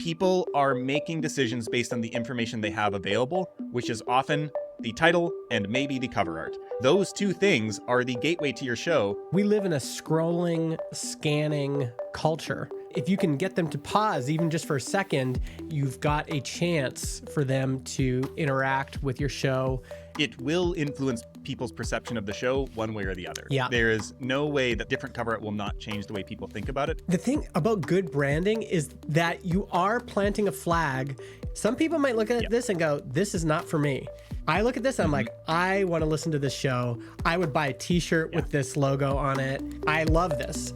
people are making decisions based on the information they have available, which is often the title and maybe the cover art. Those two things are the gateway to your show. We live in a scrolling, scanning culture. If you can get them to pause, even just for a second, you've got a chance for them to interact with your show. It will influence people's perception of the show one way or the other. Yeah. There is no way that different cover art will not change the way people think about it. The thing about good branding is that you are planting a flag. Some people might look at this and go, this is not for me. I look at this and I'm like, I want to listen to this show. I would buy a t-shirt with this logo on it. I love this.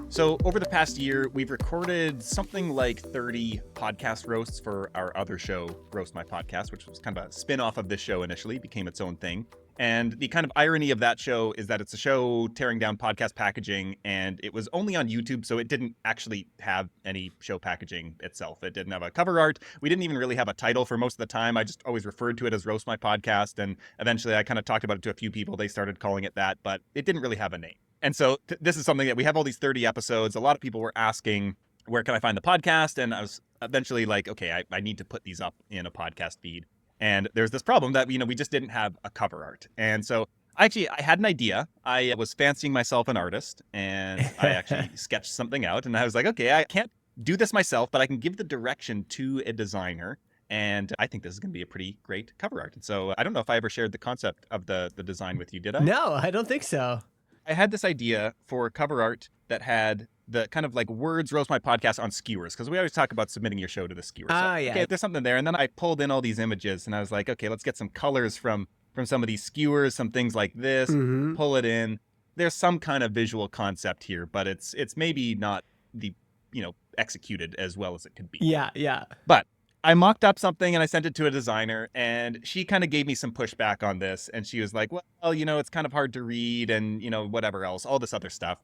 So over the past year, we've recorded something like 30 podcast roasts for our other show, Roast My Podcast, which was kind of a spin-off of this show initially, became its own thing. And the kind of irony of that show is that it's a show tearing down podcast packaging, and it was only on YouTube, so it didn't actually have any show packaging itself. It didn't have a cover art. We didn't even really have a title for most of the time. I just always referred to it as Roast My Podcast, and eventually I kind of talked about it to a few people. They started calling it that, but it didn't really have a name. And so this is something that we have all these 30 episodes. A lot of people were asking, where can I find the podcast? And I was eventually like, okay, I need to put these up in a podcast feed. And there's this problem that, we just didn't have a cover art. And so I had an idea. I was fancying myself an artist, and I actually sketched something out. And I was like, okay, I can't do this myself, but I can give the direction to a designer. And I think this is going to be a pretty great cover art. And so I don't know if I ever shared the concept of the design with you, did I? No, I don't think so. I had this idea for cover art that had the kind of like words Roast My Podcast on skewers, because we always talk about submitting your show to the skewers. Ah, yeah. Okay, there's something there. And then I pulled in all these images and I was like, okay, let's get some colors from some of these skewers, some things like this, pull it in. There's some kind of visual concept here, but it's maybe not the, executed as well as it could be. Yeah. But I mocked up something and I sent it to a designer, and she kind of gave me some pushback on this. And she was like, well, it's kind of hard to read and, whatever else, all this other stuff.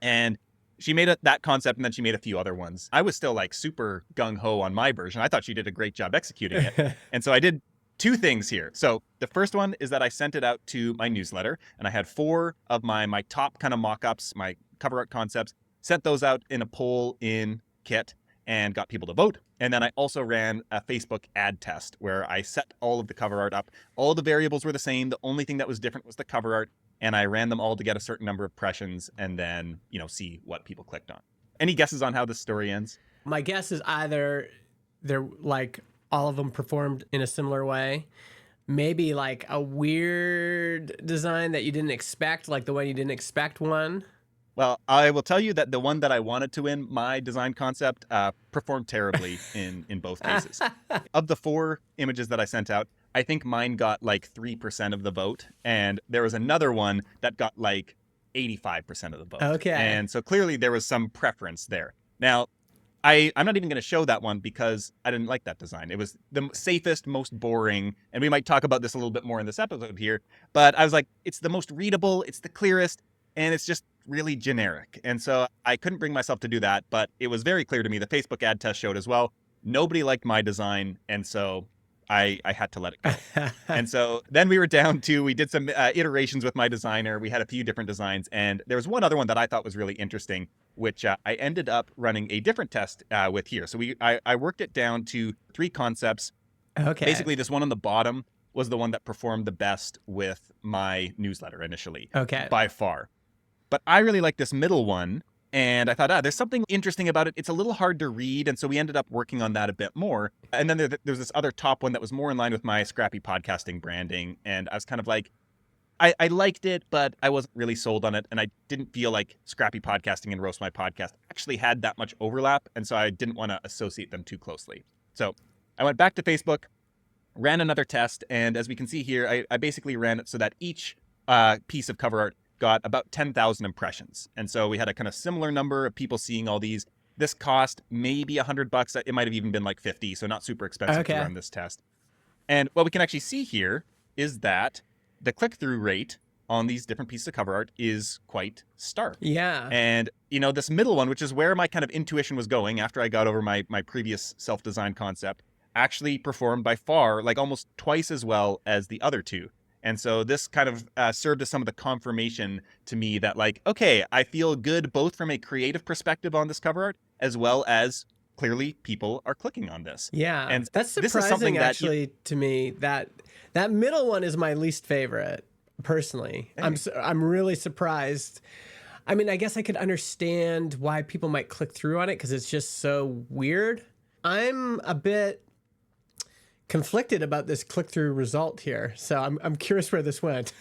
And she made that concept, and then she made a few other ones. I was still like super gung-ho on my version. I thought she did a great job executing it. And so I did two things here. So the first one is that I sent it out to my newsletter, and I had 4 of my top kind of mock-ups, my cover art concepts, sent those out in a poll in Kit and got people to vote. And then I also ran a Facebook ad test where I set all of the cover art up. All the variables were the same. The only thing that was different was the cover art. And I ran them all to get a certain number of impressions and then, see what people clicked on. Any guesses on how this story ends? My guess is either they're like all of them performed in a similar way. Maybe like a weird design that you didn't expect, like the one you didn't expect one. Well, I will tell you that the one that I wanted to win, my design concept, performed terribly in both cases. Of the 4 images that I sent out, I think mine got like 3% of the vote. And there was another one that got like 85% of the vote. Okay. And so clearly there was some preference there. Now, I'm not even going to show that one because I didn't like that design. It was the safest, most boring. And we might talk about this a little bit more in this episode here. But I was like, it's the most readable. It's the clearest. And it's just really generic. And so I couldn't bring myself to do that, but it was very clear to me. The Facebook ad test showed as well. Nobody liked my design. And so I had to let it go. And so then we did some iterations with my designer. We had a few different designs. And there was one other one that I thought was really interesting, which I ended up running a different test with here. So I worked it down to 3 concepts. Okay. Basically, this one on the bottom was the one that performed the best with my newsletter initially. Okay. By far. But I really like this middle one, and I thought, there's something interesting about it. It's a little hard to read, and so we ended up working on that a bit more. And then there's this other top one that was more in line with my scrappy podcasting branding, and I was kind of like, I liked it, but I wasn't really sold on it, and I didn't feel like scrappy podcasting and Roast My Podcast actually had that much overlap, and so I didn't want to associate them too closely. So I went back to Facebook, ran another test, and as we can see here, I basically ran it so that each piece of cover art got about 10,000 impressions. And so we had a kind of similar number of people seeing all these. This cost maybe $100. It might have even been like 50, so not super expensive to run this test. And what we can actually see here is that the click-through rate on these different pieces of cover art is quite stark. Yeah. And, this middle one, which is where my kind of intuition was going after I got over my previous self-design concept, actually performed by far, like almost twice as well as the other 2. And so this kind of served as some of the confirmation to me that like, okay, I feel good both from a creative perspective on this cover art as well as clearly people are clicking on this. Yeah, And that's this is something surprising that actually to me. That middle one is my least favorite personally. Hey. I'm really surprised. I mean, I guess I could understand why people might click through on it because it's just so weird. I'm a bit conflicted about this click-through result here, so I'm curious where this went.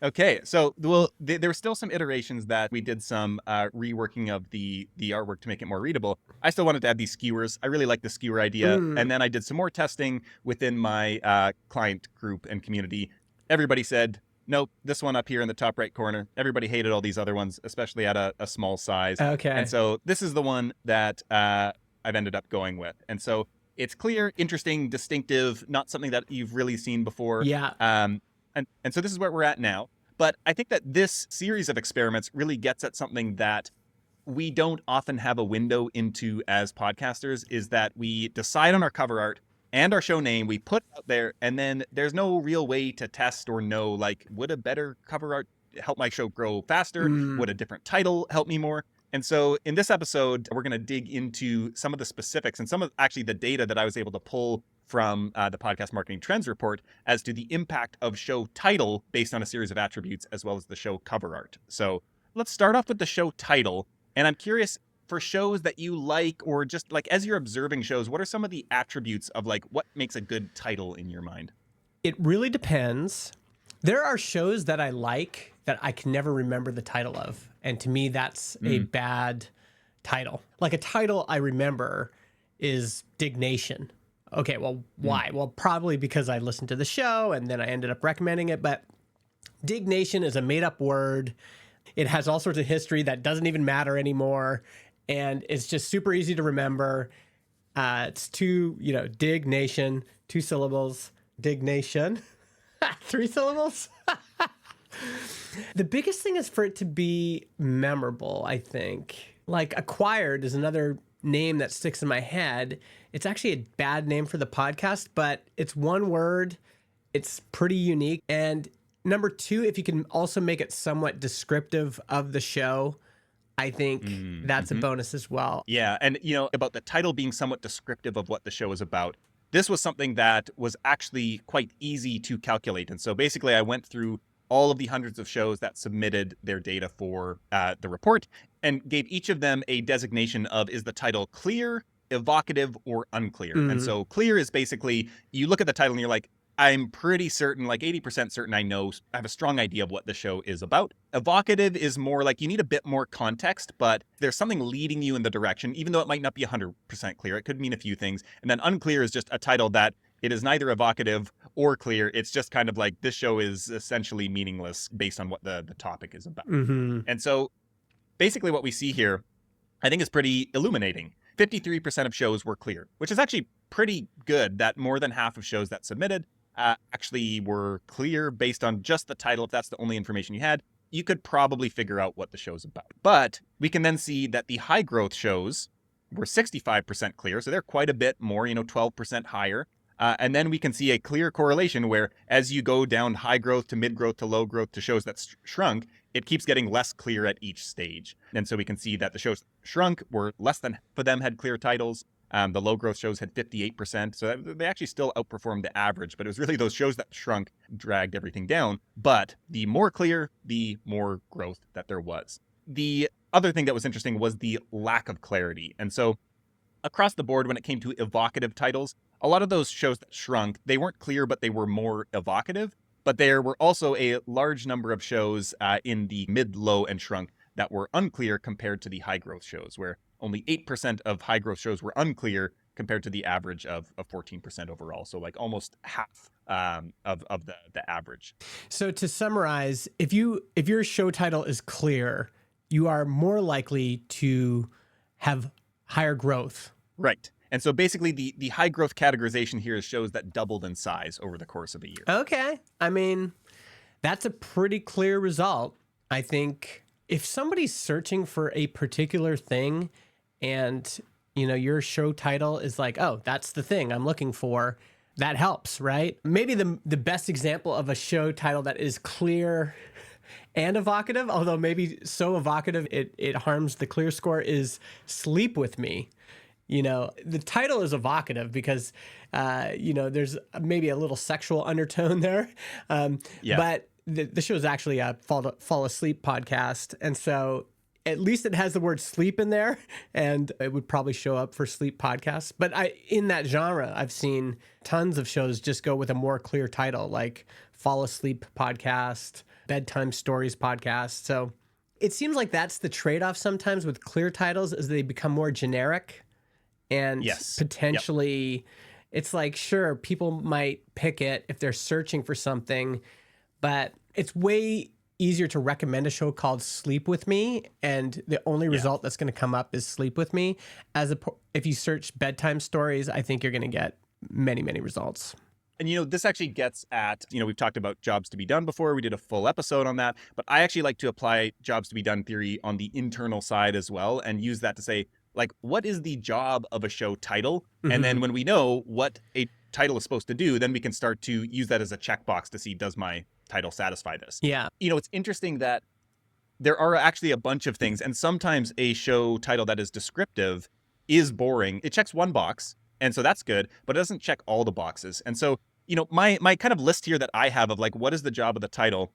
Okay, so well, there were still some iterations that we did some reworking of the artwork to make it more readable. I still wanted to add these skewers. I really like the skewer idea, and then I did some more testing within my client group and community. Everybody said, nope, this one up here in the top right corner. Everybody hated all these other ones, especially at a small size. Okay. And so this is the one that I've ended up going with. And so it's clear, interesting, distinctive, not something that you've really seen before. Yeah. And so this is where we're at now. But I think that this series of experiments really gets at something that we don't often have a window into as podcasters, is that we decide on our cover art and our show name, we put out there, and then there's no real way to test or know, like, would a better cover art help my show grow faster? Would a different title help me more? And so in this episode, we're going to dig into some of the specifics and some of actually the data that I was able to pull from the Podcast Marketing Trends report as to the impact of show title based on a series of attributes, as well as the show cover art. So let's start off with the show title. And I'm curious, for shows that you like, or just like as you're observing shows, what are some of the attributes of like what makes a good title in your mind? It really depends. There are shows that I like that I can never remember the title of. And to me, that's a bad title. Like a title I remember is Dignation. Okay, well, why? Well, probably because I listened to the show and then I ended up recommending it. But Dignation is a made-up word. It has all sorts of history that doesn't even matter anymore. And it's just super easy to remember. It's Dignation, 2 syllables. Dignation, 3 syllables. The biggest thing is for it to be memorable, I think. Like Acquired is another name that sticks in my head. It's actually a bad name for the podcast, but it's one word. It's pretty unique. And number 2, if you can also make it somewhat descriptive of the show, I think that's a bonus as well. Yeah. And, about the title being somewhat descriptive of what the show is about, this was something that was actually quite easy to calculate. And so basically I went through all of the hundreds of shows that submitted their data for the report and gave each of them a designation of, is the title clear, evocative, or unclear? And so clear is basically, you look at the title and you're like, I'm pretty certain, like 80% certain I have a strong idea of what the show is about. Evocative is more like you need a bit more context, but there's something leading you in the direction, even though it might not be 100% clear. It could mean a few things. And then unclear is just a title that it is neither evocative or clear. It's just kind of like this show is essentially meaningless based on what the topic is about. And so basically what we see here, I think is pretty illuminating. 53% of shows were clear, which is actually pretty good that more than half of shows that submitted actually were clear based on just the title. If that's the only information you had, you could probably figure out what the show's about. But we can then see that the high growth shows were 65% clear. So they're quite a bit more, 12% higher. And then we can see a clear correlation where as you go down high growth to mid growth to low growth to shows that shrunk, it keeps getting less clear at each stage. And so we can see that the shows shrunk were less than half of them had clear titles. The low growth shows had 58%. So they actually still outperformed the average, but it was really those shows that shrunk dragged everything down. But the more clear, the more growth that there was. The other thing that was interesting was the lack of clarity. And so across the board, when it came to evocative titles, a lot of those shows that shrunk, they weren't clear, but they were more evocative. But there were also a large number of shows in the mid, low, and shrunk that were unclear compared to the high growth shows, where only 8% of high growth shows were unclear compared to the average of 14% overall. So like almost half of the average. So to summarize, if your show title is clear, you are more likely to have higher growth. Right. And so basically the high growth categorization here is shows that doubled in size over the course of a year. Okay. I mean, that's a pretty clear result. I think if somebody's searching for a particular thing and, your show title is like, oh, that's the thing I'm looking for, that helps, right? Maybe the best example of a show title that is clear and evocative, although maybe so evocative it harms the clear score, is Sleep With Me. You know, the title is evocative because, you know, there's maybe a little sexual undertone there. Yeah. But the show is actually a fall asleep podcast. And so at least it has the word sleep in there, and it would probably show up for sleep podcasts. But in that genre, I've seen tons of shows just go with a more clear title, like Fall Asleep Podcast, Bedtime Stories Podcast. So it seems like that's the trade-off sometimes with clear titles, is they become more generic. And Yes. potentially, it's like, sure, people might pick it if they're searching for something, but it's way easier to recommend a show called Sleep With Me, and the only result that's going to come up is Sleep With Me. If you search bedtime stories, I think you're going to get many, many results. And, you know, this actually gets at, you know, we've talked about jobs to be done before. We did a full episode on that. But I actually like to apply jobs to be done theory on the internal side as well, and use that to say, like, what is the job of a show title? Mm-hmm. And then when we know what a title is supposed to do, then we can start to use that as a checkbox to see, does my title satisfy this? Yeah. You know, it's interesting that there are actually a bunch of things, and sometimes a show title that is descriptive is boring. It checks one box, and so that's good, but it doesn't check all the boxes. And so, you know, my kind of list here that I have of like, what is the job of the title?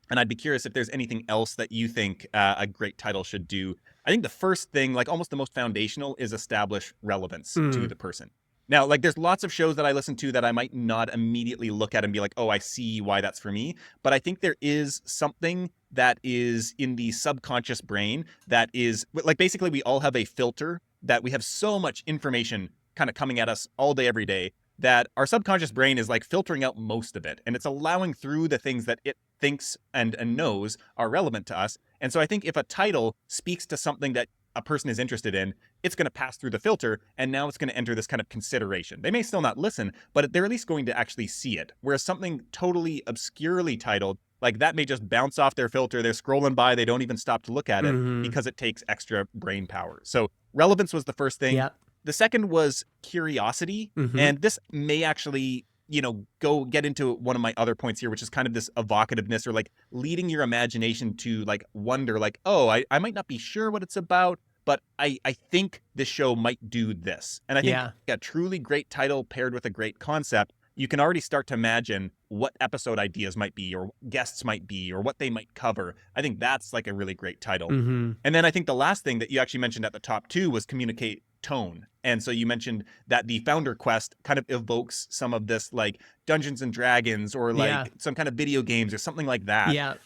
And I'd be curious if there's anything else that you think a great title should do. I think the first thing, like almost the most foundational, is establish relevance to the person. Now, like, there's lots of shows that I listen to that I might not immediately look at and be like, oh, I see why that's for me. But I think there is something that is in the subconscious brain that is, like, basically we all have a filter, that we have so much information kind of coming at us all day, every day, that our subconscious brain is like filtering out most of it. And it's allowing through the things that it thinks and knows are relevant to us. And so I think if a title speaks to something that a person is interested in, it's going to pass through the filter, and now it's going to enter this kind of consideration. They may still not listen, but they're at least going to actually see it. Whereas something totally obscurely titled, like, that may just bounce off their filter. They're scrolling by. They don't even stop to look at it because it takes extra brain power. So relevance was the first thing. Yeah. The second was curiosity. And this may actually, you know, go get into one of my other points here, which is kind of this evocativeness, or like leading your imagination to like wonder, like, oh, I might not be sure what it's about, but I think this show might do this. And I think a truly great title paired with a great concept, you can already start to imagine what episode ideas might be, or guests might be, or what they might cover. I think that's like a really great title. And then I think the last thing that you actually mentioned at the top too was communicate tone. And so you mentioned that the Founder Quest kind of evokes some of this, like Dungeons and Dragons, or like some kind of video games or something like that.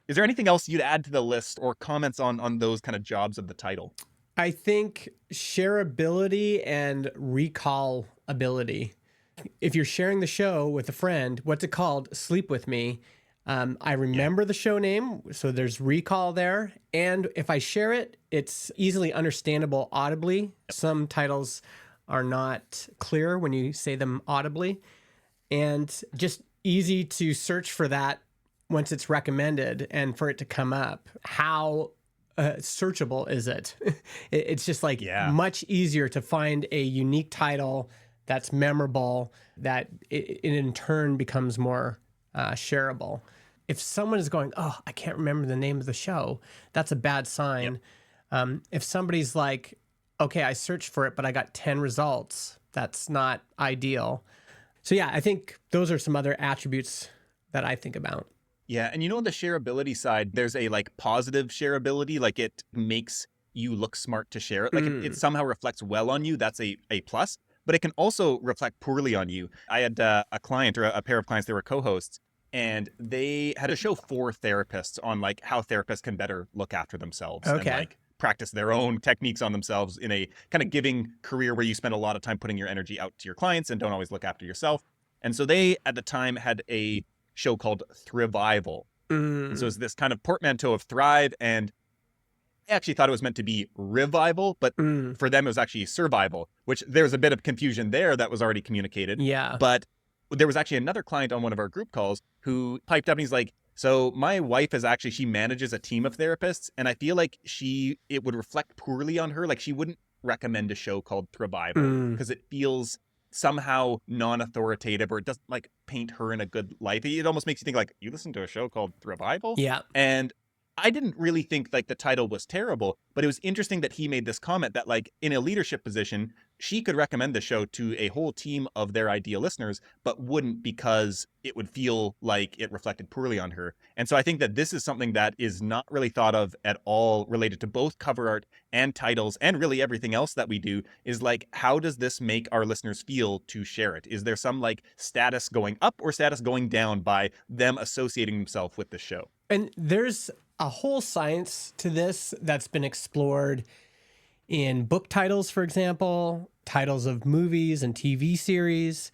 Is there anything else you'd add to the list, or comments on those kind of jobs of the title? I think shareability and recall ability. If you're sharing the show with a friend, what's it called? Sleep With Me. I remember the show name, so there's recall there. And if I share it, it's easily understandable audibly. Some titles are not clear when you say them audibly. And just easy to search for that once it's recommended and for it to come up. How searchable is it? It's just like much easier to find a unique title that's memorable, that it in turn becomes more shareable. If someone is going, oh, I can't remember the name of the show, that's a bad sign. If somebody's like, okay, I searched for it, but I got 10 results, that's not ideal. So yeah, I think those are some other attributes that I think about. Yeah, and you know, on the shareability side, there's a like positive shareability, like it makes you look smart to share it. Like it somehow reflects well on you. That's a plus. But it can also reflect poorly on you. I had a client, or a pair of clients, they were co-hosts, and they had a show for therapists on like how therapists can better look after themselves and like practice their own techniques on themselves in a kind of giving career where you spend a lot of time putting your energy out to your clients and don't always look after yourself. And so they, at the time, had a show called Thrivival. So it's this kind of portmanteau of thrive, and I actually thought it was meant to be revival, but for them it was actually survival, which there's a bit of confusion there that was already communicated. But there was actually another client on one of our group calls who piped up and he's like, so my wife is actually, she manages a team of therapists, and I feel like it would reflect poorly on her. Like, she wouldn't recommend a show called Thrivival because it feels somehow non-authoritative, or it doesn't like paint her in a good light. It almost makes you think like, you listen to a show called Thrivival? Yeah. And I didn't really think like the title was terrible, but it was interesting that he made this comment that like in a leadership position, she could recommend the show to a whole team of their ideal listeners, but wouldn't because it would feel like it reflected poorly on her. And so I think that this is something that is not really thought of at all related to both cover art and titles and really everything else that we do is like, how does this make our listeners feel to share it? Is there some like status going up or status going down by them associating themselves with the show? And there's a whole science to this that's been explored in book titles, for example, titles of movies and TV series.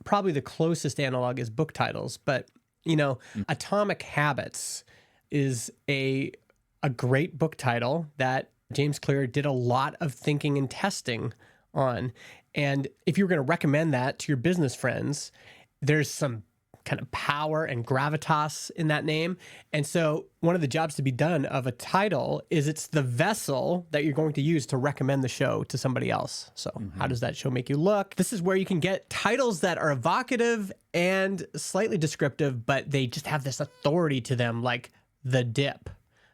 Probably the closest analog is book titles, but Atomic Habits is a great book title that James Clear did a lot of thinking and testing on. And if you were going to recommend that to your business friends, there's some kind of power and gravitas in that name. And so one of the jobs to be done of a title is it's the vessel that you're going to use to recommend the show to somebody else. So how does that show make you look? This is where you can get titles that are evocative and slightly descriptive, but they just have this authority to them, like The Dip.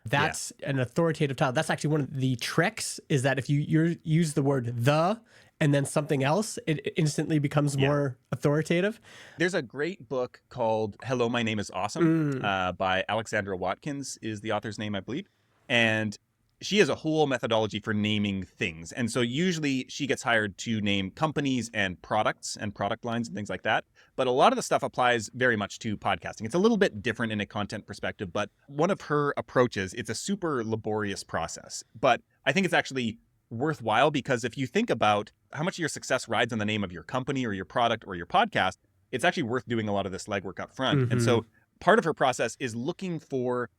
That's an authoritative title. That's actually one of the tricks, is that if you use the word the and then something else, it instantly becomes more authoritative. There's a great book called Hello, My Name is Awesome by Alexandra Watkins is the author's name, I believe. And she has a whole methodology for naming things. And so usually she gets hired to name companies and products and product lines and things like that. But a lot of the stuff applies very much to podcasting. It's a little bit different in a content perspective, but one of her approaches, it's a super laborious process. But I think it's actually worthwhile because if you think about how much of your success rides on the name of your company or your product or your podcast, it's actually worth doing a lot of this legwork up front. And so part of her process is looking for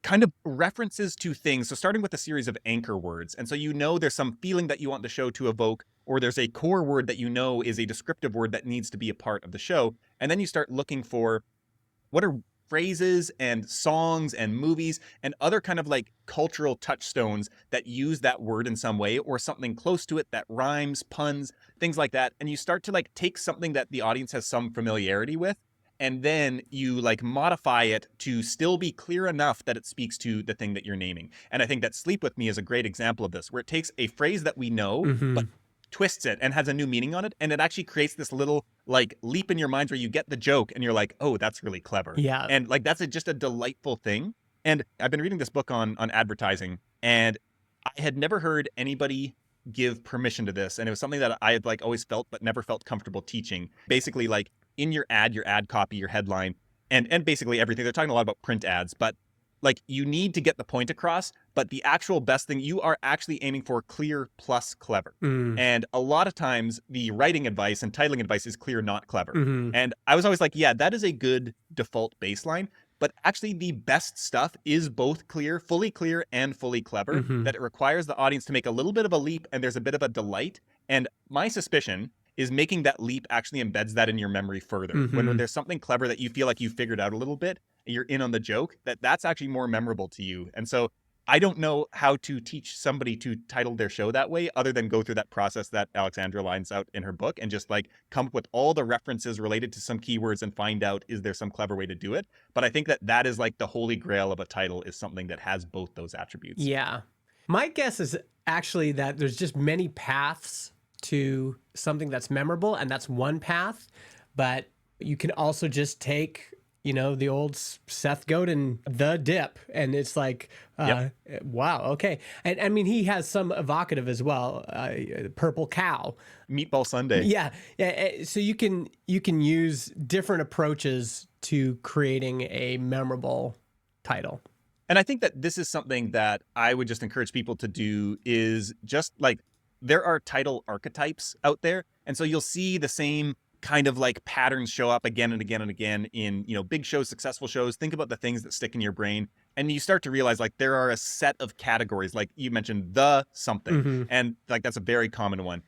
kind of references to things. So starting with a series of anchor words. And so there's some feeling that you want the show to evoke, or there's a core word that is a descriptive word that needs to be a part of the show. And then you start looking for what are phrases and songs and movies and other kind of like cultural touchstones that use that word in some way or something close to it that rhymes, puns, things like that. And you start to like take something that the audience has some familiarity with, and then you like modify it to still be clear enough that it speaks to the thing that you're naming. And I think that Sleep With Me is a great example of this, where it takes a phrase that we know, but twists it and has a new meaning on it. And it actually creates this little like leap in your minds where you get the joke and you're like, oh, that's really clever. Yeah. And like, that's just a delightful thing. And I've been reading this book on advertising, and I had never heard anybody give permission to this. And it was something that I had like always felt, but never felt comfortable teaching. Basically, like in your ad copy, your headline, and basically everything. They're talking a lot about print ads, but like you need to get the point across, but the actual best thing, you are actually aiming for clear plus clever. And a lot of times the writing advice and titling advice is clear, not clever. And I was always like, yeah, that is a good default baseline. But actually the best stuff is both fully clear and fully clever, that it requires the audience to make a little bit of a leap and there's a bit of a delight. And my suspicion is making that leap actually embeds that in your memory further. When there's something clever that you feel like you figured out a little bit, you're in on the joke, that's actually more memorable to you. And so I don't know how to teach somebody to title their show that way other than go through that process that Alexandra lines out in her book and just like come up with all the references related to some keywords and find out, is there some clever way to do it? But I think that is like the holy grail of a title, is something that has both those attributes. Yeah. My guess is actually that there's just many paths to something that's memorable, and that's one path. But you can also just take, the old Seth Godin, The Dip, and it's like, wow, okay. And I mean, he has some evocative as well, Purple Cow. Meatball Sunday. Yeah. So you can use different approaches to creating a memorable title. And I think that this is something that I would just encourage people to do, is just like, there are title archetypes out there. And so you'll see the same kind of like patterns show up again and again and again in, big shows, successful shows. Think about the things that stick in your brain. And you start to realize like there are a set of categories, like you mentioned, the something. And like, that's a very common one.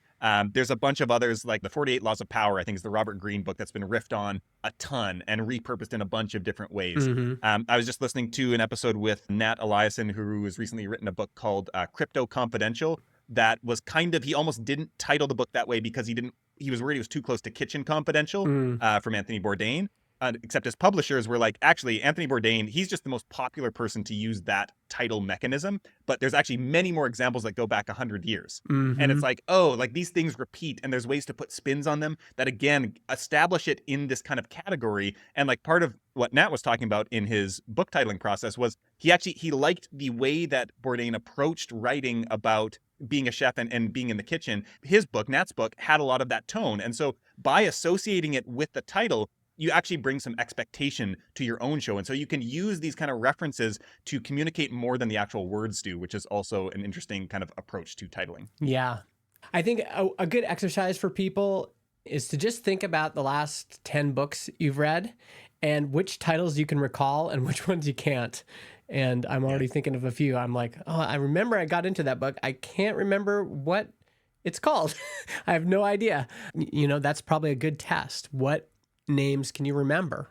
There's a bunch of others, like the 48 Laws of Power, I think is the Robert Greene book that's been riffed on a ton and repurposed in a bunch of different ways. I was just listening to an episode with Nat Eliason, who has recently written a book called Crypto Confidential, that was he almost didn't title the book that way because he was worried it was too close to Kitchen Confidential from Anthony Bourdain. except his publishers were like, actually, Anthony Bourdain, he's just the most popular person to use that title mechanism. But there's actually many more examples that go back 100 years. And it's like, oh, like these things repeat and there's ways to put spins on them that, again, establish it in this kind of category. And like part of what Nat was talking about in his book titling process was he liked the way that Bourdain approached writing about being a chef and being in the kitchen. His book, Nat's book, had a lot of that tone. And so by associating it with the title, you actually bring some expectation to your own show. And so you can use these kind of references to communicate more than the actual words do, which is also an interesting kind of approach to titling. Yeah. I think a good exercise for people is to just think about the last 10 books you've read and which titles you can recall and which ones you can't. And I'm already thinking of a few. I'm like, oh, I remember I got into that book. I can't remember what it's called. I have no idea. You know, that's probably a good test. What names can you remember?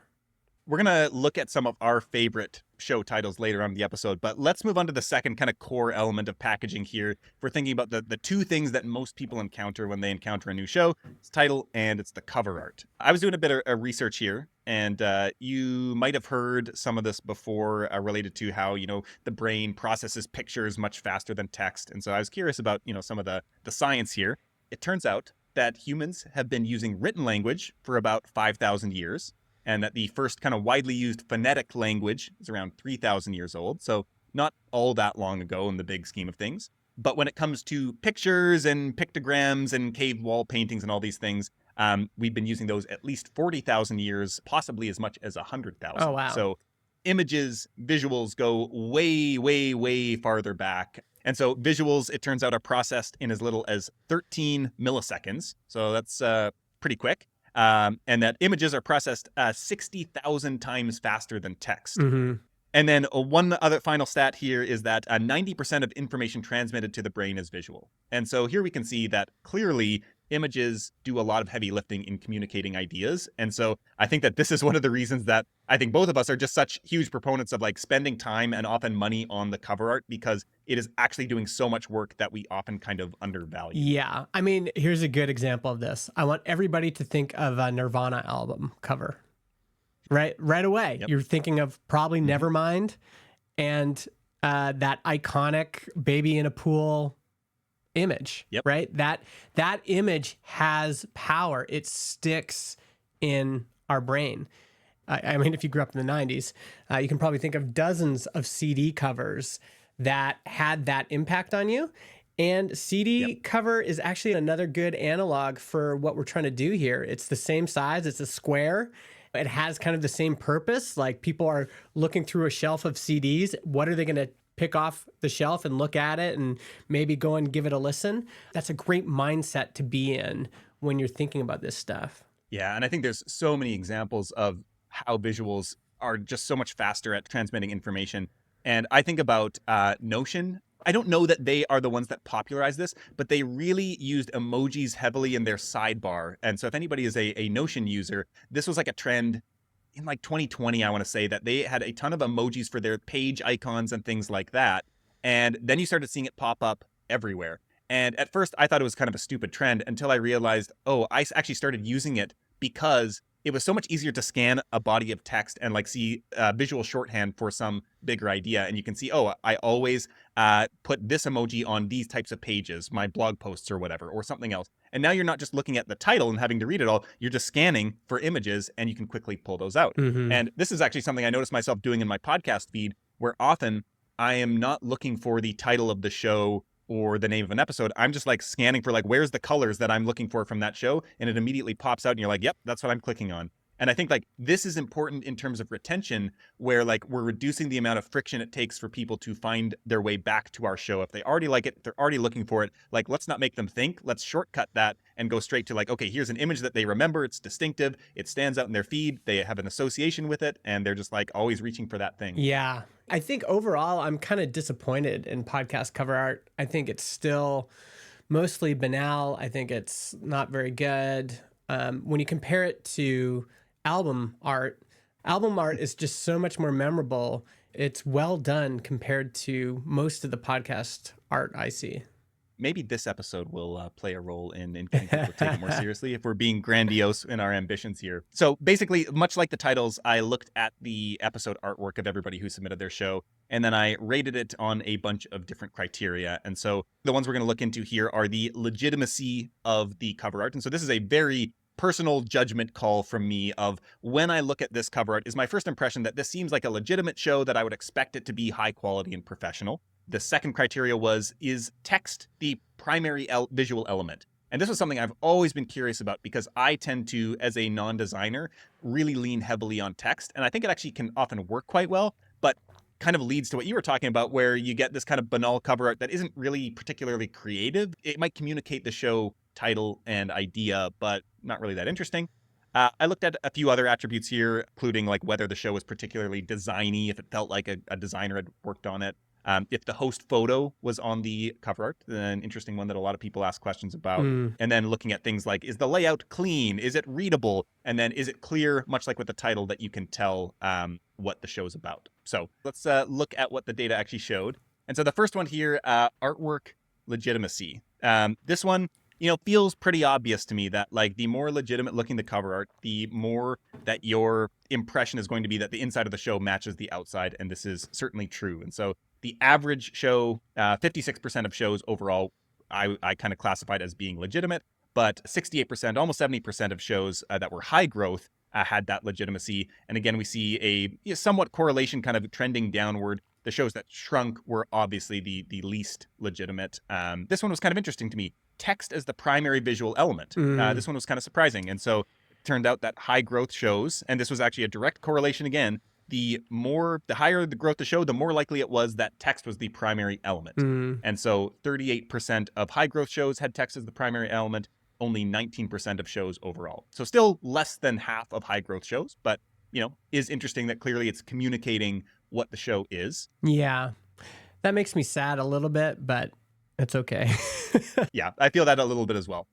We're going to look at some of our favorite show titles later on in the episode, but let's move on to the second kind of core element of packaging here. If we're thinking about the two things that most people encounter when they encounter a new show, it's title and it's the cover art. I was doing a bit of research here, and you might have heard some of this before related to how, you know, the brain processes pictures much faster than text. And so I was curious about, you know, some of the science here. It turns out that humans have been using written language for about 5,000 years, and that the first kind of widely used phonetic language is around 3,000 years old. So not all that long ago in the big scheme of things. But when it comes to pictures and pictograms and cave wall paintings and all these things, we've been using those at least 40,000 years, possibly as much as 100,000. Oh, wow. So images, visuals go way, way, way farther back. And so visuals, it turns out, are processed in as little as 13 milliseconds. So that's pretty quick. And that images are processed 60,000 times faster than text. Mm-hmm. And then one other final stat here is that 90% of information transmitted to the brain is visual. And so here we can see that clearly images do a lot of heavy lifting in communicating ideas. And so I think that this is one of the reasons that I think both of us are just such huge proponents of like spending time and often money on the cover art, because it is actually doing so much work that we often kind of undervalue. Yeah. I mean, here's a good example of this. I want everybody to think of a Nirvana album cover. Right away. Yep. You're thinking of probably Nevermind and that iconic baby in a pool image. Yep. Right? That image has power. It sticks in our brain. I mean, if you grew up in the 90s, you can probably think of dozens of CD covers that had that impact on you. And CD cover is actually another good analog for what we're trying to do here. It's the same size. It's a square. It has kind of the same purpose. Like people are looking through a shelf of CDs. What are they going to pick off the shelf and look at it and maybe go and give it a listen? That's a great mindset to be in when you're thinking about this stuff. Yeah, and I think there's so many examples of how visuals are just so much faster at transmitting information. And I think about Notion. I don't know that they are the ones that popularized this, but they really used emojis heavily in their sidebar. And so if anybody is a Notion user, this was like a trend in like 2020, I want to say, that they had a ton of emojis for their page icons and things like that. And then you started seeing it pop up everywhere. And at first I thought it was kind of a stupid trend until I realized, oh, I actually started using it because it was so much easier to scan a body of text and like see visual shorthand for some bigger idea. And you can see, oh, I always put this emoji on these types of pages, my blog posts or whatever, or something else. And now you're not just looking at the title and having to read it all. You're just scanning for images and you can quickly pull those out. Mm-hmm. And this is actually something I noticed myself doing in my podcast feed, where often I am not looking for the title of the show or the name of an episode. I'm just like scanning for like, where's the colors that I'm looking for from that show? And it immediately pops out and you're like, yep, that's what I'm clicking on. And I think like this is important in terms of retention, where like we're reducing the amount of friction it takes for people to find their way back to our show. If they already like it, they're already looking for it. Like, let's not make them think, let's shortcut that and go straight to like, okay, here's an image that they remember. It's distinctive. It stands out in their feed. They have an association with it. And they're just like always reaching for that thing. Yeah. I think overall, I'm kind of disappointed in podcast cover art. I think it's still mostly banal. I think it's not very good. When you compare it to album art is just so much more memorable. It's well done compared to most of the podcast art I see. maybe this episode will play a role in getting people to take it more seriously if we're being grandiose in our ambitions here. So basically, much like the titles, I looked at the episode artwork of everybody who submitted their show, and then I rated it on a bunch of different criteria. And so the ones we're going to look into here are the legitimacy of the cover art. And so this is a very personal judgment call from me of when I look at this cover art is my first impression that this seems like a legitimate show that I would expect it to be high quality and professional. The second criteria was, is text the primary visual element? And this was something I've always been curious about because I tend to, as a non-designer, really lean heavily on text. And I think it actually can often work quite well, but kind of leads to what you were talking about, where you get this kind of banal cover art that isn't really particularly creative. It might communicate the show title and idea, but not really that interesting. I looked at a few other attributes here, including like whether the show was particularly designy, if it felt like a designer had worked on it. If the host photo was on the cover art, an interesting one that a lot of people ask questions about. And then looking at things like, is the layout clean? Is it readable? And then is it clear, much like with the title, that you can tell what the show's about? So let's look at what the data actually showed. And so the first one here, artwork legitimacy. This one, feels pretty obvious to me that like the more legitimate looking the cover art, the more that your impression is going to be that the inside of the show matches the outside. And this is certainly true. And so the average show, 56% of shows overall, I kind of classified as being legitimate, but 68%, almost 70% of shows that were high growth had that legitimacy. And again, we see a somewhat correlation kind of trending downward. The shows that shrunk were obviously the least legitimate. This one was kind of interesting to me. Text as the primary visual element. This one was kind of surprising. And so it turned out that high growth shows, and this was actually a direct correlation again, the higher the growth the show, the more likely it was that text was the primary element. And so 38% of high growth shows had text as the primary element, only 19% of shows overall. So still less than half of high growth shows, but is interesting that clearly it's communicating what the show is. Yeah. That makes me sad a little bit, but it's okay. Yeah, I feel that a little bit as well.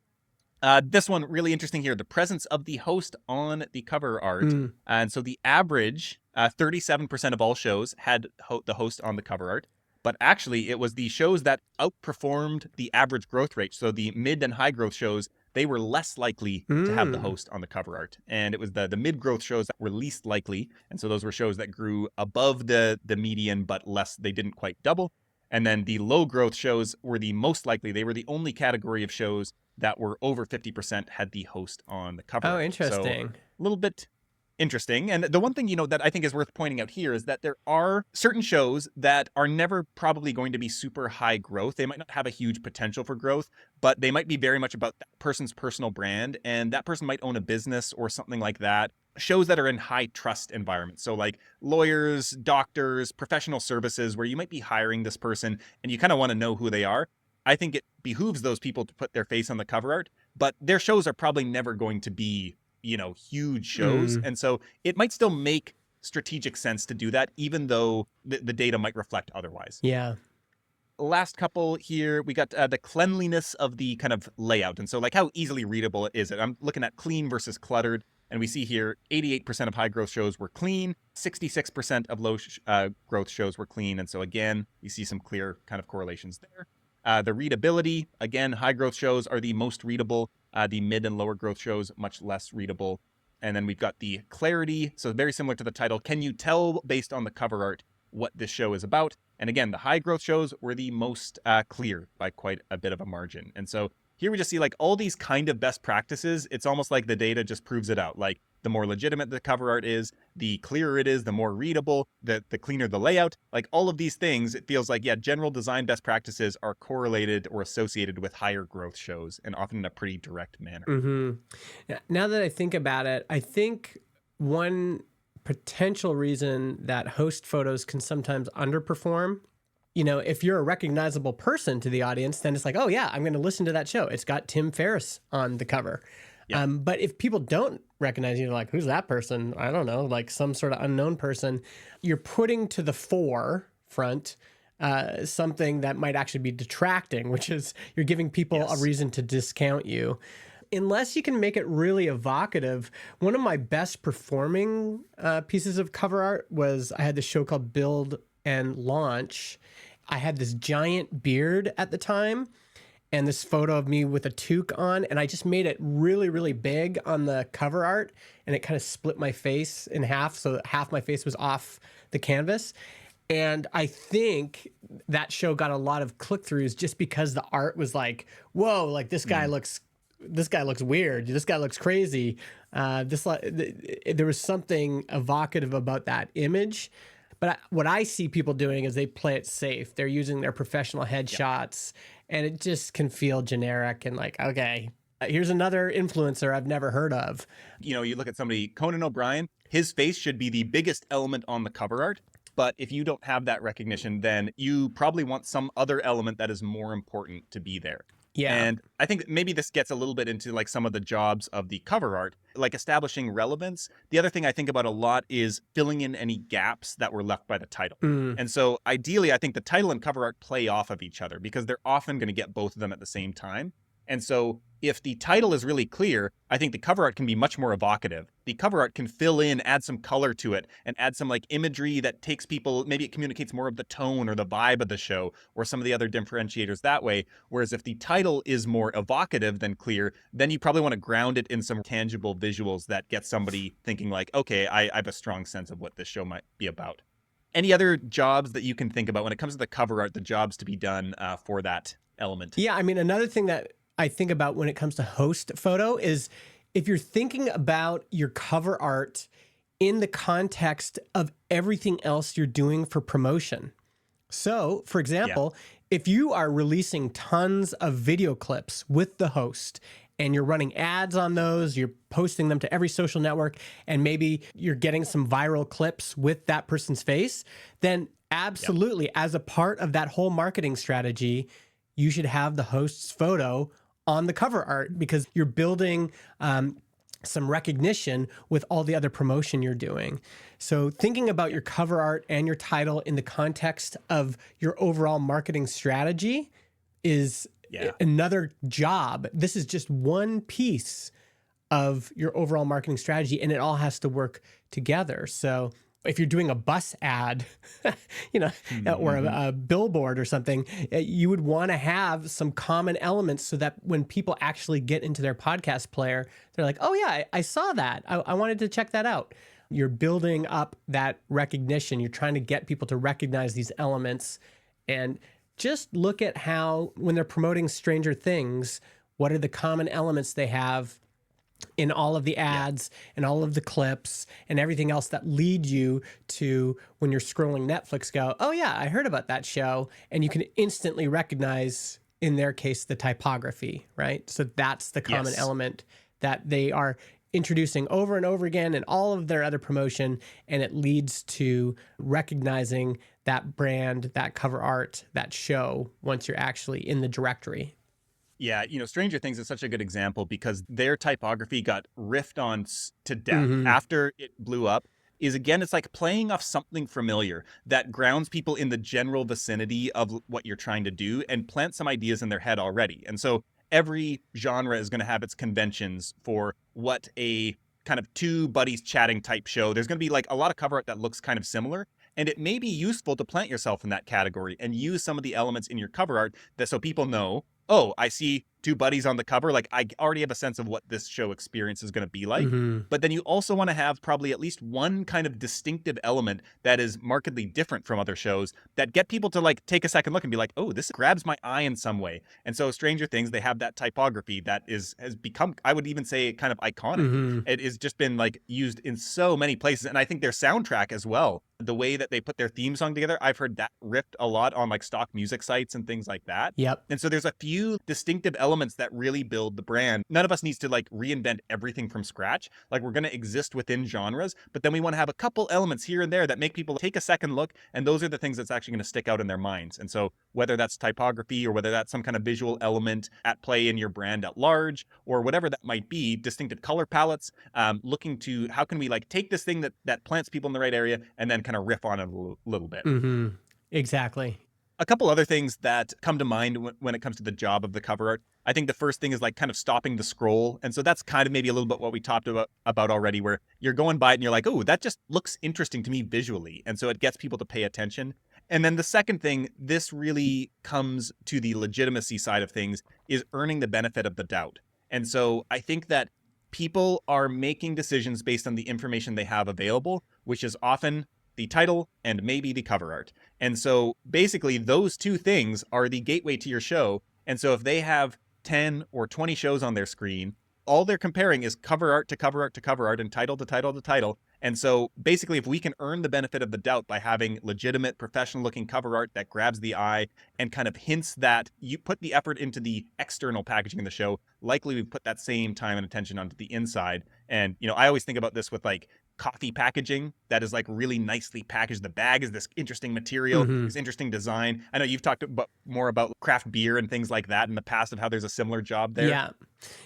This one, really interesting here, the presence of the host on the cover art. And so the average, 37% of all shows had the host on the cover art. But actually, it was the shows that outperformed the average growth rate. So the mid and high growth shows, they were less likely to have the host on the cover art. And it was the mid growth shows that were least likely. And so those were shows that grew above the median, but less, they didn't quite double. And then the low growth shows were the most likely. They were the only category of shows that were over 50% had the host on the cover. Oh, interesting. So a little bit interesting. And the one thing, that I think is worth pointing out here is that there are certain shows that are never probably going to be super high growth. They might not have a huge potential for growth, but they might be very much about that person's personal brand. And that person might own a business or something like that. Shows that are in high trust environments. So like lawyers, doctors, professional services, where you might be hiring this person and you kind of want to know who they are. I think it behooves those people to put their face on the cover art, but their shows are probably never going to be, huge shows. And so it might still make strategic sense to do that, even though the data might reflect otherwise. Yeah. Last couple here, we got the cleanliness of the kind of layout. And so like how easily readable is it? I'm looking at clean versus cluttered. And we see here 88% of high growth shows were clean, 66% of low growth shows were clean. And so again, you see some clear kind of correlations there. The readability, again, high growth shows are the most readable. The mid and lower growth shows, much less readable. And then we've got the clarity. So very similar to the title. Can you tell based on the cover art what this show is about? And again, the high growth shows were the most clear by quite a bit of a margin. And so here we just see like all these kind of best practices. It's almost like the data just proves it out. Like the more legitimate the cover art is, the clearer it is, the more readable, the cleaner the layout. Like all of these things, it feels like, yeah, general design best practices are correlated or associated with higher growth shows, and often in a pretty direct manner. Now that I think about it, I think one potential reason that host photos can sometimes underperform, if you're a recognizable person to the audience, then it's like, oh yeah, I'm going to listen to that show. It's got Tim Ferriss on the cover. Yeah. But if people don't recognize you, like, who's that person? I don't know, like some sort of unknown person, you're putting to the forefront something that might actually be detracting, which is you're giving people a reason to discount you. Unless you can make it really evocative. One of my best performing pieces of cover art was, I had this show called Build and Launch. I had this giant beard at the time, and this photo of me with a toque on, and I just made it really, really big on the cover art, and it kind of split my face in half, so that half my face was off the canvas. And I think that show got a lot of click-throughs just because the art was like, whoa, like this guy looks weird. This guy looks crazy. There was something evocative about that image. But what I see people doing is they play it safe. They're using their professional headshots, and it just can feel generic and like, okay, here's another influencer I've never heard of. You know, you look at somebody, Conan O'Brien, his face should be the biggest element on the cover art. But if you don't have that recognition, then you probably want some other element that is more important to be there. Yeah. And I think that maybe this gets a little bit into like some of the jobs of the cover art, like establishing relevance. The other thing I think about a lot is filling in any gaps that were left by the title. And so ideally, I think the title and cover art play off of each other because they're often going to get both of them at the same time. And so if the title is really clear, I think the cover art can be much more evocative. The cover art can fill in, add some color to it, and add some like imagery that takes people, maybe it communicates more of the tone or the vibe of the show or some of the other differentiators that way. Whereas if the title is more evocative than clear, then you probably want to ground it in some tangible visuals that get somebody thinking like, okay, I have a strong sense of what this show might be about. Any other jobs that you can think about when it comes to the cover art, the jobs to be done for that element? Yeah, I mean, another thing that I think about when it comes to host photo is if you're thinking about your cover art in the context of everything else you're doing for promotion. So, for example, if you are releasing tons of video clips with the host and you're running ads on those, you're posting them to every social network, and maybe you're getting some viral clips with that person's face, then absolutely, as a part of that whole marketing strategy, you should have the host's photo on the cover art because you're building some recognition with all the other promotion you're doing. So thinking about your cover art and your title in the context of your overall marketing strategy is another job. This is just one piece of your overall marketing strategy, and it all has to work together. So if you're doing a bus ad, or a billboard or something, you would want to have some common elements so that when people actually get into their podcast player, they're like, oh yeah, I saw that. I wanted to check that out. You're building up that recognition. You're trying to get people to recognize these elements, and just look at how when they're promoting Stranger Things, what are the common elements they have in all of the ads and all of the clips and everything else that lead you to, when you're scrolling Netflix, go, oh yeah, I heard about that show. And you can instantly recognize, in their case, the typography, right? So that's the common element that they are introducing over and over again in all of their other promotion. And it leads to recognizing that brand, that cover art, that show once you're actually in the directory. Yeah, Stranger Things is such a good example because their typography got riffed on to death after it blew up. It's like playing off something familiar that grounds people in the general vicinity of what you're trying to do and plant some ideas in their head already. And so every genre is going to have its conventions for what a kind of two buddies chatting type show. There's going to be like a lot of cover art that looks kind of similar. And it may be useful to plant yourself in that category and use some of the elements in your cover art that so people know, oh, I see two buddies on the cover. Like I already have a sense of what this show experience is going to be like. But then you also want to have probably at least one kind of distinctive element that is markedly different from other shows that get people to like take a second look and be like, oh, this grabs my eye in some way. And so Stranger Things, they have that typography that has become, I would even say, kind of iconic. It has just been like used in so many places. And I think their soundtrack as well, the way that they put their theme song together, I've heard that ripped a lot on like stock music sites and things like that. And so there's a few distinctive elements that really build the brand. None of us needs to like reinvent everything from scratch. Like we're going to exist within genres, but then we want to have a couple elements here and there that make people take a second look. And those are the things that's actually going to stick out in their minds. And so whether that's typography or whether that's some kind of visual element at play in your brand at large, or whatever that might be, distinctive color palettes, looking to how can we like take this thing that plants people in the right area and then kind of riff on it a little bit. Exactly. A couple other things that come to mind when it comes to the job of the cover art. I think the first thing is like kind of stopping the scroll. And so that's kind of maybe a little bit what we talked about already, where you're going by it and you're like, oh, that just looks interesting to me visually. And so it gets people to pay attention. And then the second thing, this really comes to the legitimacy side of things, is earning the benefit of the doubt. And so I think that people are making decisions based on the information they have available, which is often the title and maybe the cover art. And so basically, those two things are the gateway to your show. And so if they have 10 or 20 shows on their screen, all they're comparing is cover art to cover art to cover art and title to title to title. And so basically, if we can earn the benefit of the doubt by having legitimate, professional looking cover art that grabs the eye and kind of hints that you put the effort into the external packaging of the show, likely we put that same time and attention onto the inside. And, I always think about this with like coffee packaging that is like really nicely packaged. The bag is this interesting material, this interesting design. I know you've talked more about craft beer and things like that in the past of how there's a similar job there. Yeah.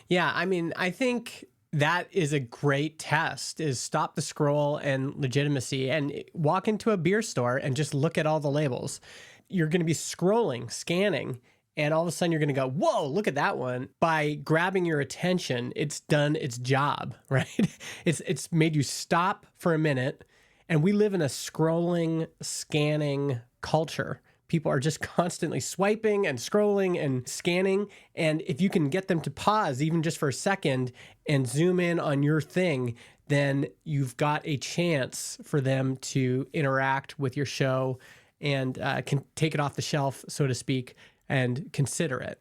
Yeah. I mean, I think that is a great test, is stop the scroll and legitimacy, and walk into a beer store and just look at all the labels. You're going to be scrolling, scanning, and all of a sudden you're going to go, whoa, look at that one. By grabbing your attention, it's done its job, right? It's made you stop for a minute. And we live in a scrolling, scanning culture. People are just constantly swiping and scrolling and scanning. And if you can get them to pause even just for a second and zoom in on your thing, then you've got a chance for them to interact with your show and can take it off the shelf, so to speak, and consider it.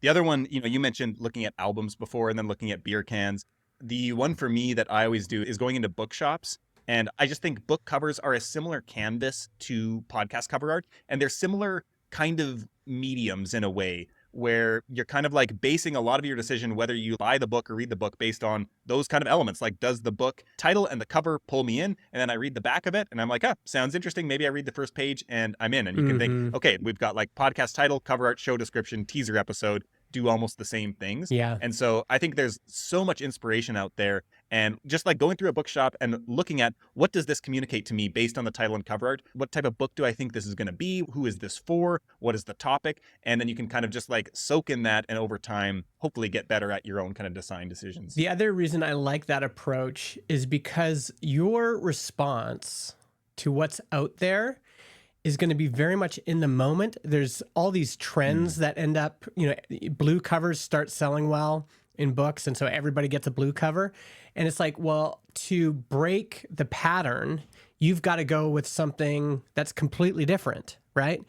The other one, you mentioned looking at albums before and then looking at beer cans. The one for me that I always do is going into bookshops. And I just think book covers are a similar canvas to podcast cover art. And they're similar kind of mediums in a way where you're kind of like basing a lot of your decision, whether you buy the book or read the book, based on those kind of elements. Like, does the book title and the cover pull me in? And then I read the back of it and I'm like, sounds interesting. Maybe I read the first page and I'm in. And you can think, okay, we've got like podcast title, cover art, show description, teaser episode, do almost the same things. Yeah. And so I think there's so much inspiration out there. And just like going through a bookshop and looking at, what does this communicate to me based on the title and cover art? What type of book do I think this is going to be? Who is this for? What is the topic? And then you can kind of just like soak in that, and over time, hopefully get better at your own kind of design decisions. The other reason I like that approach is because your response to what's out there is going to be very much in the moment. There's all these trends that end up, blue covers start selling well in books. And so everybody gets a blue cover. And it's like, well, to break the pattern, you've got to go with something that's completely different, right?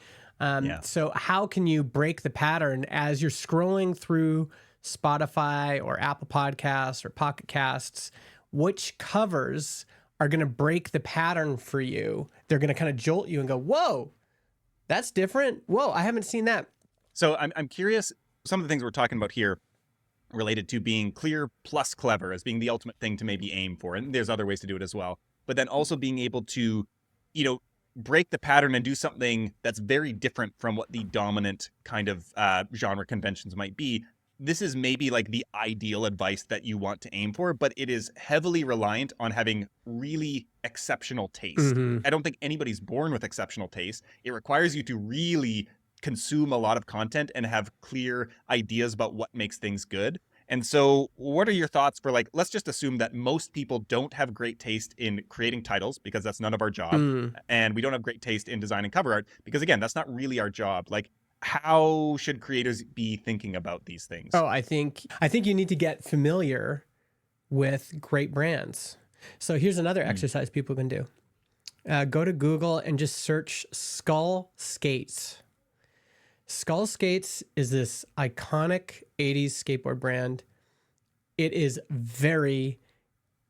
So how can you break the pattern as you're scrolling through Spotify or Apple Podcasts or Pocket Casts? Which covers are going to break the pattern for you? They're going to kind of jolt you and go, whoa, that's different. Whoa, I haven't seen that. So I'm curious, some of the things we're talking about here related to being clear plus clever as being the ultimate thing to maybe aim for. And there's other ways to do it as well. But then also being able to, break the pattern and do something that's very different from what the dominant kind of genre conventions might be. This is maybe like the ideal advice that you want to aim for, but it is heavily reliant on having really exceptional taste. I don't think anybody's born with exceptional taste. It requires you to really consume a lot of content and have clear ideas about what makes things good. And so what are your thoughts for, like, let's just assume that most people don't have great taste in creating titles, because that's none of our job. And we don't have great taste in designing cover art because, again, that's not really our job. Like, how should creators be thinking about these things? Oh, I think you need to get familiar with great brands. So here's another exercise people can do. Go to Google and just search Skull Skates. Skull Skates is this iconic 80s skateboard brand. It is very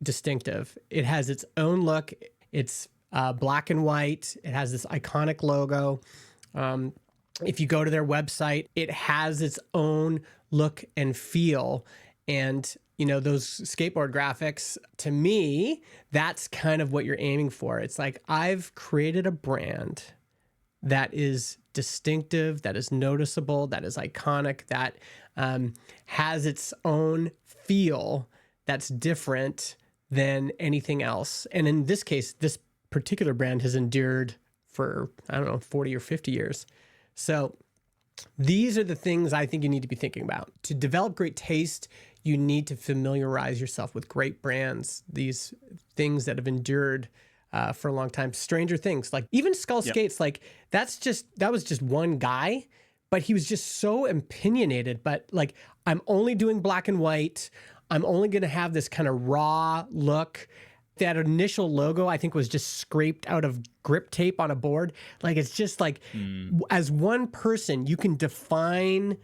distinctive. It has its own look. It's black and white. It has this iconic logo. If you go to their website, it has its own look and feel. And, those skateboard graphics, to me, that's kind of what you're aiming for. It's like, I've created a brand that is distinctive, that is noticeable, that is iconic, that has its own feel that's different than anything else. And in this case, this particular brand has endured for, 40 or 50 years. So these are the things I think you need to be thinking about. To develop great taste, you need to familiarize yourself with great brands, these things that have endured for a long time. Stranger Things, like even Skull Yep. Skates, like that was just one guy, but he was just so opinionated. But like, I'm only doing black and white. I'm only going to have this kind of raw look. That initial logo, I think, was just scraped out of grip tape on a board. Like, it's just like, as one person, you can define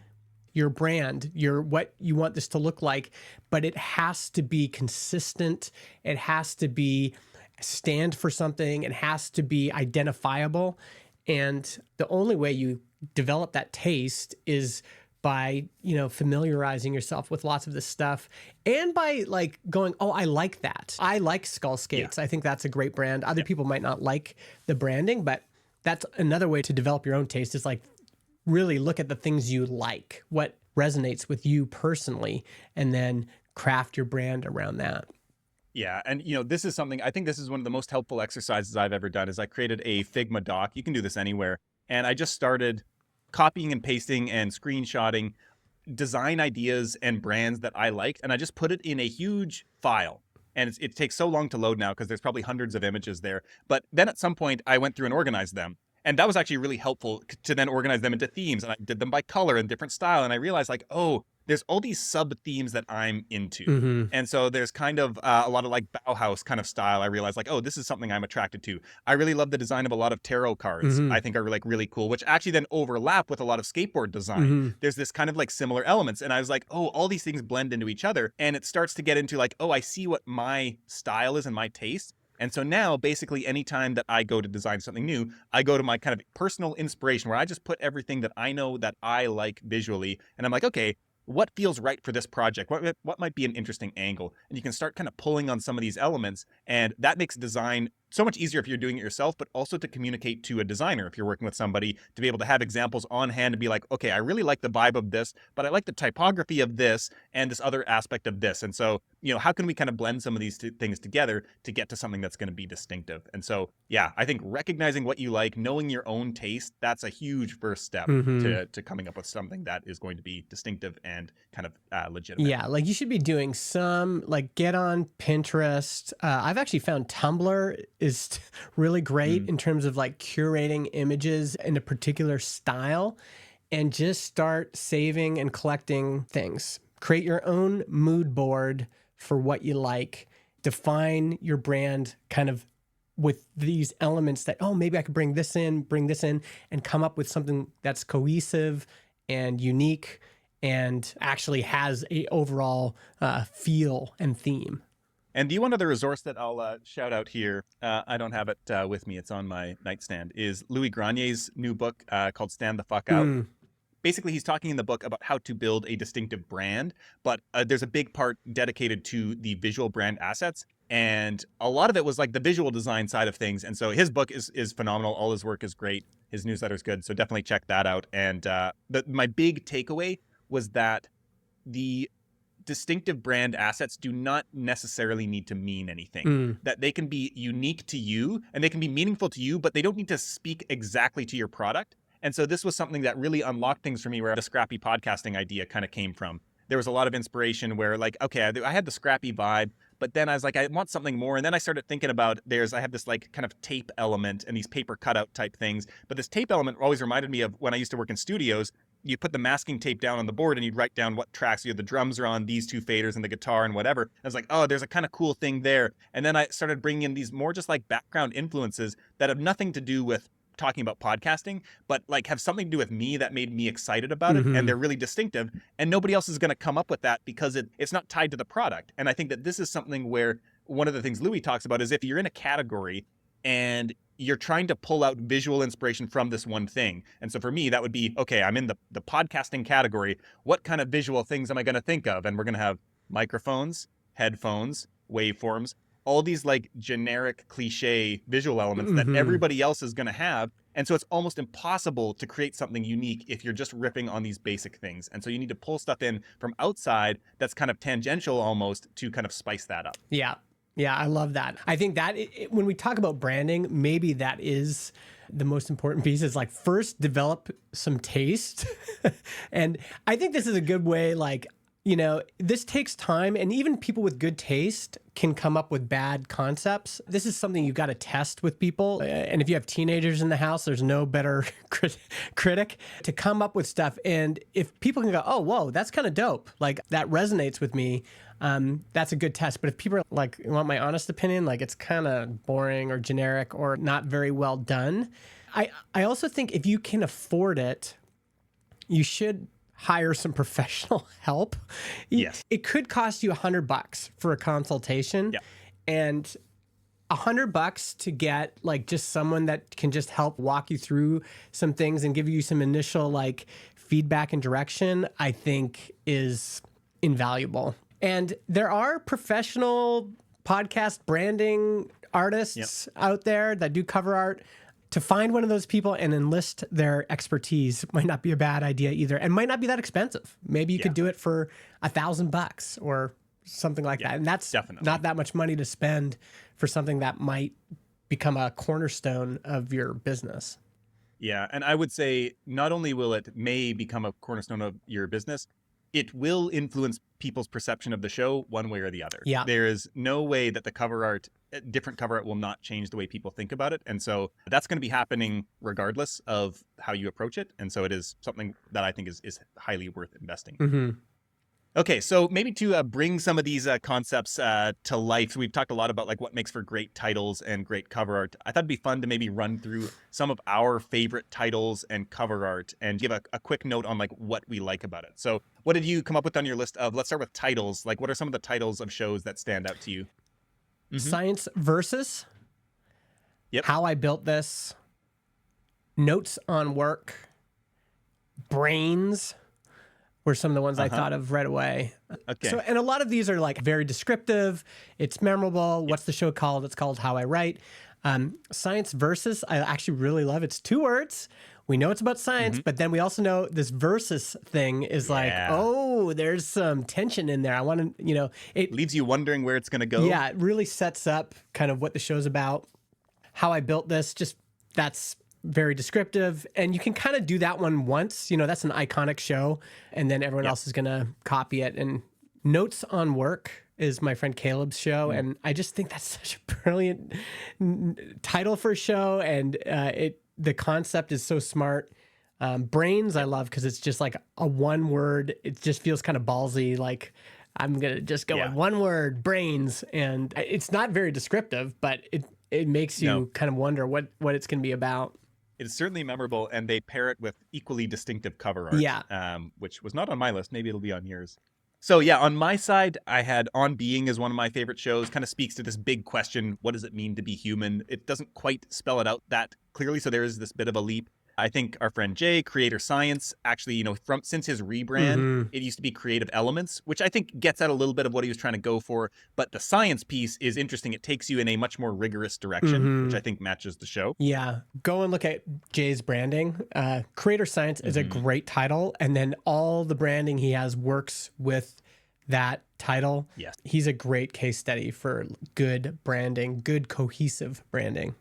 your brand, what you want this to look like, but it has to be consistent. It has to be stand for something. It has to be identifiable. And the only way you develop that taste is by, familiarizing yourself with lots of this stuff and by like going, oh, I like that. I like Skull Skates. I think that's a great brand. Other people might not like the branding, but that's another way to develop your own taste is like really look at the things you like, what resonates with you personally, and then craft your brand around that. Yeah, and this is something I think this is one of the most helpful exercises I've ever done is I created a Figma doc. You can do this anywhere. And I just started copying and pasting and screenshotting design ideas and brands that I liked, and I just put it in a huge file. And it takes so long to load now because there's probably hundreds of images there. But then at some point, I went through and organized them. And that was actually really helpful to then organize them into themes. And I did them by color and different style. And I realized like, oh, there's all these sub themes that I'm into. And so there's kind of a lot of like Bauhaus kind of style. I realized like, oh, this is something I'm attracted to. I really love the design of a lot of tarot cards. I think are like really cool, which actually then overlap with a lot of skateboard design. There's this kind of like similar elements. And I was like, oh, all these things blend into each other. And it starts to get into like, oh, I see what my style is and my taste. And so now, basically, anytime that I go to design something new, I go to my kind of personal inspiration where I just put everything that I know that I like visually. And I'm like, okay, what feels right for this project? What might be an interesting angle? And you can start kind of pulling on some of these elements. And that makes design so much easier if you're doing it yourself, but also to communicate to a designer if you're working with somebody to be able to have examples on hand and be like, okay, I really like the vibe of this, but I like the typography of this and this other aspect of this. And so, how can we kind of blend some of these things together to get to something that's going to be distinctive? And so, yeah, I think recognizing what you like, knowing your own taste, that's a huge first step to coming up with something that is going to be distinctive and kind of legitimate. Yeah, like you should be doing some, like get on Pinterest. I've actually found Tumblr is really great in terms of like curating images in a particular style and just start saving and collecting things. Create your own mood board for what you like. Define your brand kind of with these elements that, oh, maybe I could bring this in, and come up with something that's cohesive and unique and actually has a overall feel and theme. And the one other resource that I'll shout out here, I don't have it with me, it's on my nightstand, is Louis Granier's new book called Stand the Fuck Out. Basically, he's talking in the book about how to build a distinctive brand, but there's a big part dedicated to the visual brand assets. And a lot of it was like the visual design side of things. And so his book is phenomenal. All his work is great. His newsletter is good. So definitely check that out. And my big takeaway was that the distinctive brand assets do not necessarily need to mean anything. That they can be unique to you and they can be meaningful to you, but they don't need to speak exactly to your product. And so this was something that really unlocked things for me where the scrappy podcasting idea kind of came from. There was a lot of inspiration where like, okay, I had the scrappy vibe, but then I was like, I want something more. And then I started thinking about I have this like kind of tape element and these paper cutout type things. But this tape element always reminded me of when I used to work in studios. You put the masking tape down on the board and you'd write down what tracks the drums are on, these two faders and the guitar and whatever. I was like, oh, there's a kind of cool thing there. And then I started bringing in these more just like background influences that have nothing to do with talking about podcasting, but like have something to do with me that made me excited about it. And they're really distinctive. And nobody else is going to come up with that because it's not tied to the product. And I think that this is something where one of the things Louis talks about is if you're in a category and you're trying to pull out visual inspiration from this one thing. And so for me, that would be, okay, I'm in the podcasting category. What kind of visual things am I going to think of? And we're going to have microphones, headphones, waveforms, all these like generic cliche visual elements that everybody else is going to have. And so it's almost impossible to create something unique if you're just riffing on these basic things. And so you need to pull stuff in from outside that's kind of tangential almost to kind of spice that up. Yeah. Yeah, I love that. I think that when we talk about branding, maybe that is the most important piece is like first develop some taste. And I think this is a good way, like this takes time, and even people with good taste can come up with bad concepts. This is something you've got to test with people. And if you have teenagers in the house, there's no better critic to come up with stuff. And if people can go, oh, whoa, that's kind of dope, like that resonates with me, that's a good test. But if people are like, want my honest opinion, like it's kind of boring or generic or not very well done. I also think if you can afford it, you should hire some professional help. Yes. It could cost you $100 for a consultation, and $100 to get like just someone that can just help walk you through some things and give you some initial like feedback and direction, I think is invaluable. And there are professional podcast branding artists out there that do cover art. To find one of those people and enlist their expertise might not be a bad idea either, and might not be that expensive. Maybe you could do it for $1,000 or something like that. And that's definitely not that much money to spend for something that might become a cornerstone of your business. Yeah. And I would say not only will it may become a cornerstone of your business, it will influence people's perception of the show one way or the other. Yeah. There is no way that the cover art, different cover art will not change the way people think about it. And so that's going to be happening regardless of how you approach it. And so it is something that I think is highly worth investing in. Mm-hmm. Okay, so maybe to bring some of these concepts to life, so we've talked a lot about like what makes for great titles and great cover art. I thought it'd be fun to maybe run through some of our favorite titles and cover art and give a quick note on like what we like about it. So what did you come up with on your list of, let's start with titles. Like what are some of the titles of shows that stand out to you? Mm-hmm. Science Versus. Yep. How I Built This. Notes on Work. Brains were some of the ones I thought of right away. Okay. So, and a lot of these are like very descriptive. It's memorable. What's the show called? It's called How I Write. Science Versus, I actually really love. It's 2 words. We know it's about science, but then we also know this versus thing is like, oh, there's some tension in there. I want to, it leaves you wondering where it's going to go. Yeah, it really sets up kind of what the show's about. How I Built This, just that's very descriptive, and you can kind of do that one once, that's an iconic show, and then everyone else is going to copy it. And Notes on Work is my friend Caleb's show, and I just think that's such a brilliant title for a show, and the concept is so smart. Brains I love because it's just like a one word. It just feels kind of ballsy, like I'm going to just go with one word, brains, and it's not very descriptive, but it makes you kind of wonder what it's going to be about. It's certainly memorable, and they pair it with equally distinctive cover art, which was not on my list. Maybe it'll be on yours. So yeah, on my side, I had On Being as one of my favorite shows. Kind of speaks to this big question, what does it mean to be human? It doesn't quite spell it out that clearly, so there is this bit of a leap. I think our friend Jay, Creator Science, actually, since his rebrand, it used to be Creative Elements, which I think gets at a little bit of what he was trying to go for. But the science piece is interesting. It takes you in a much more rigorous direction, which I think matches the show. Yeah. Go and look at Jay's branding. Creator Science is a great title. And then all the branding he has works with that title. Yes. He's a great case study for good branding, good cohesive branding.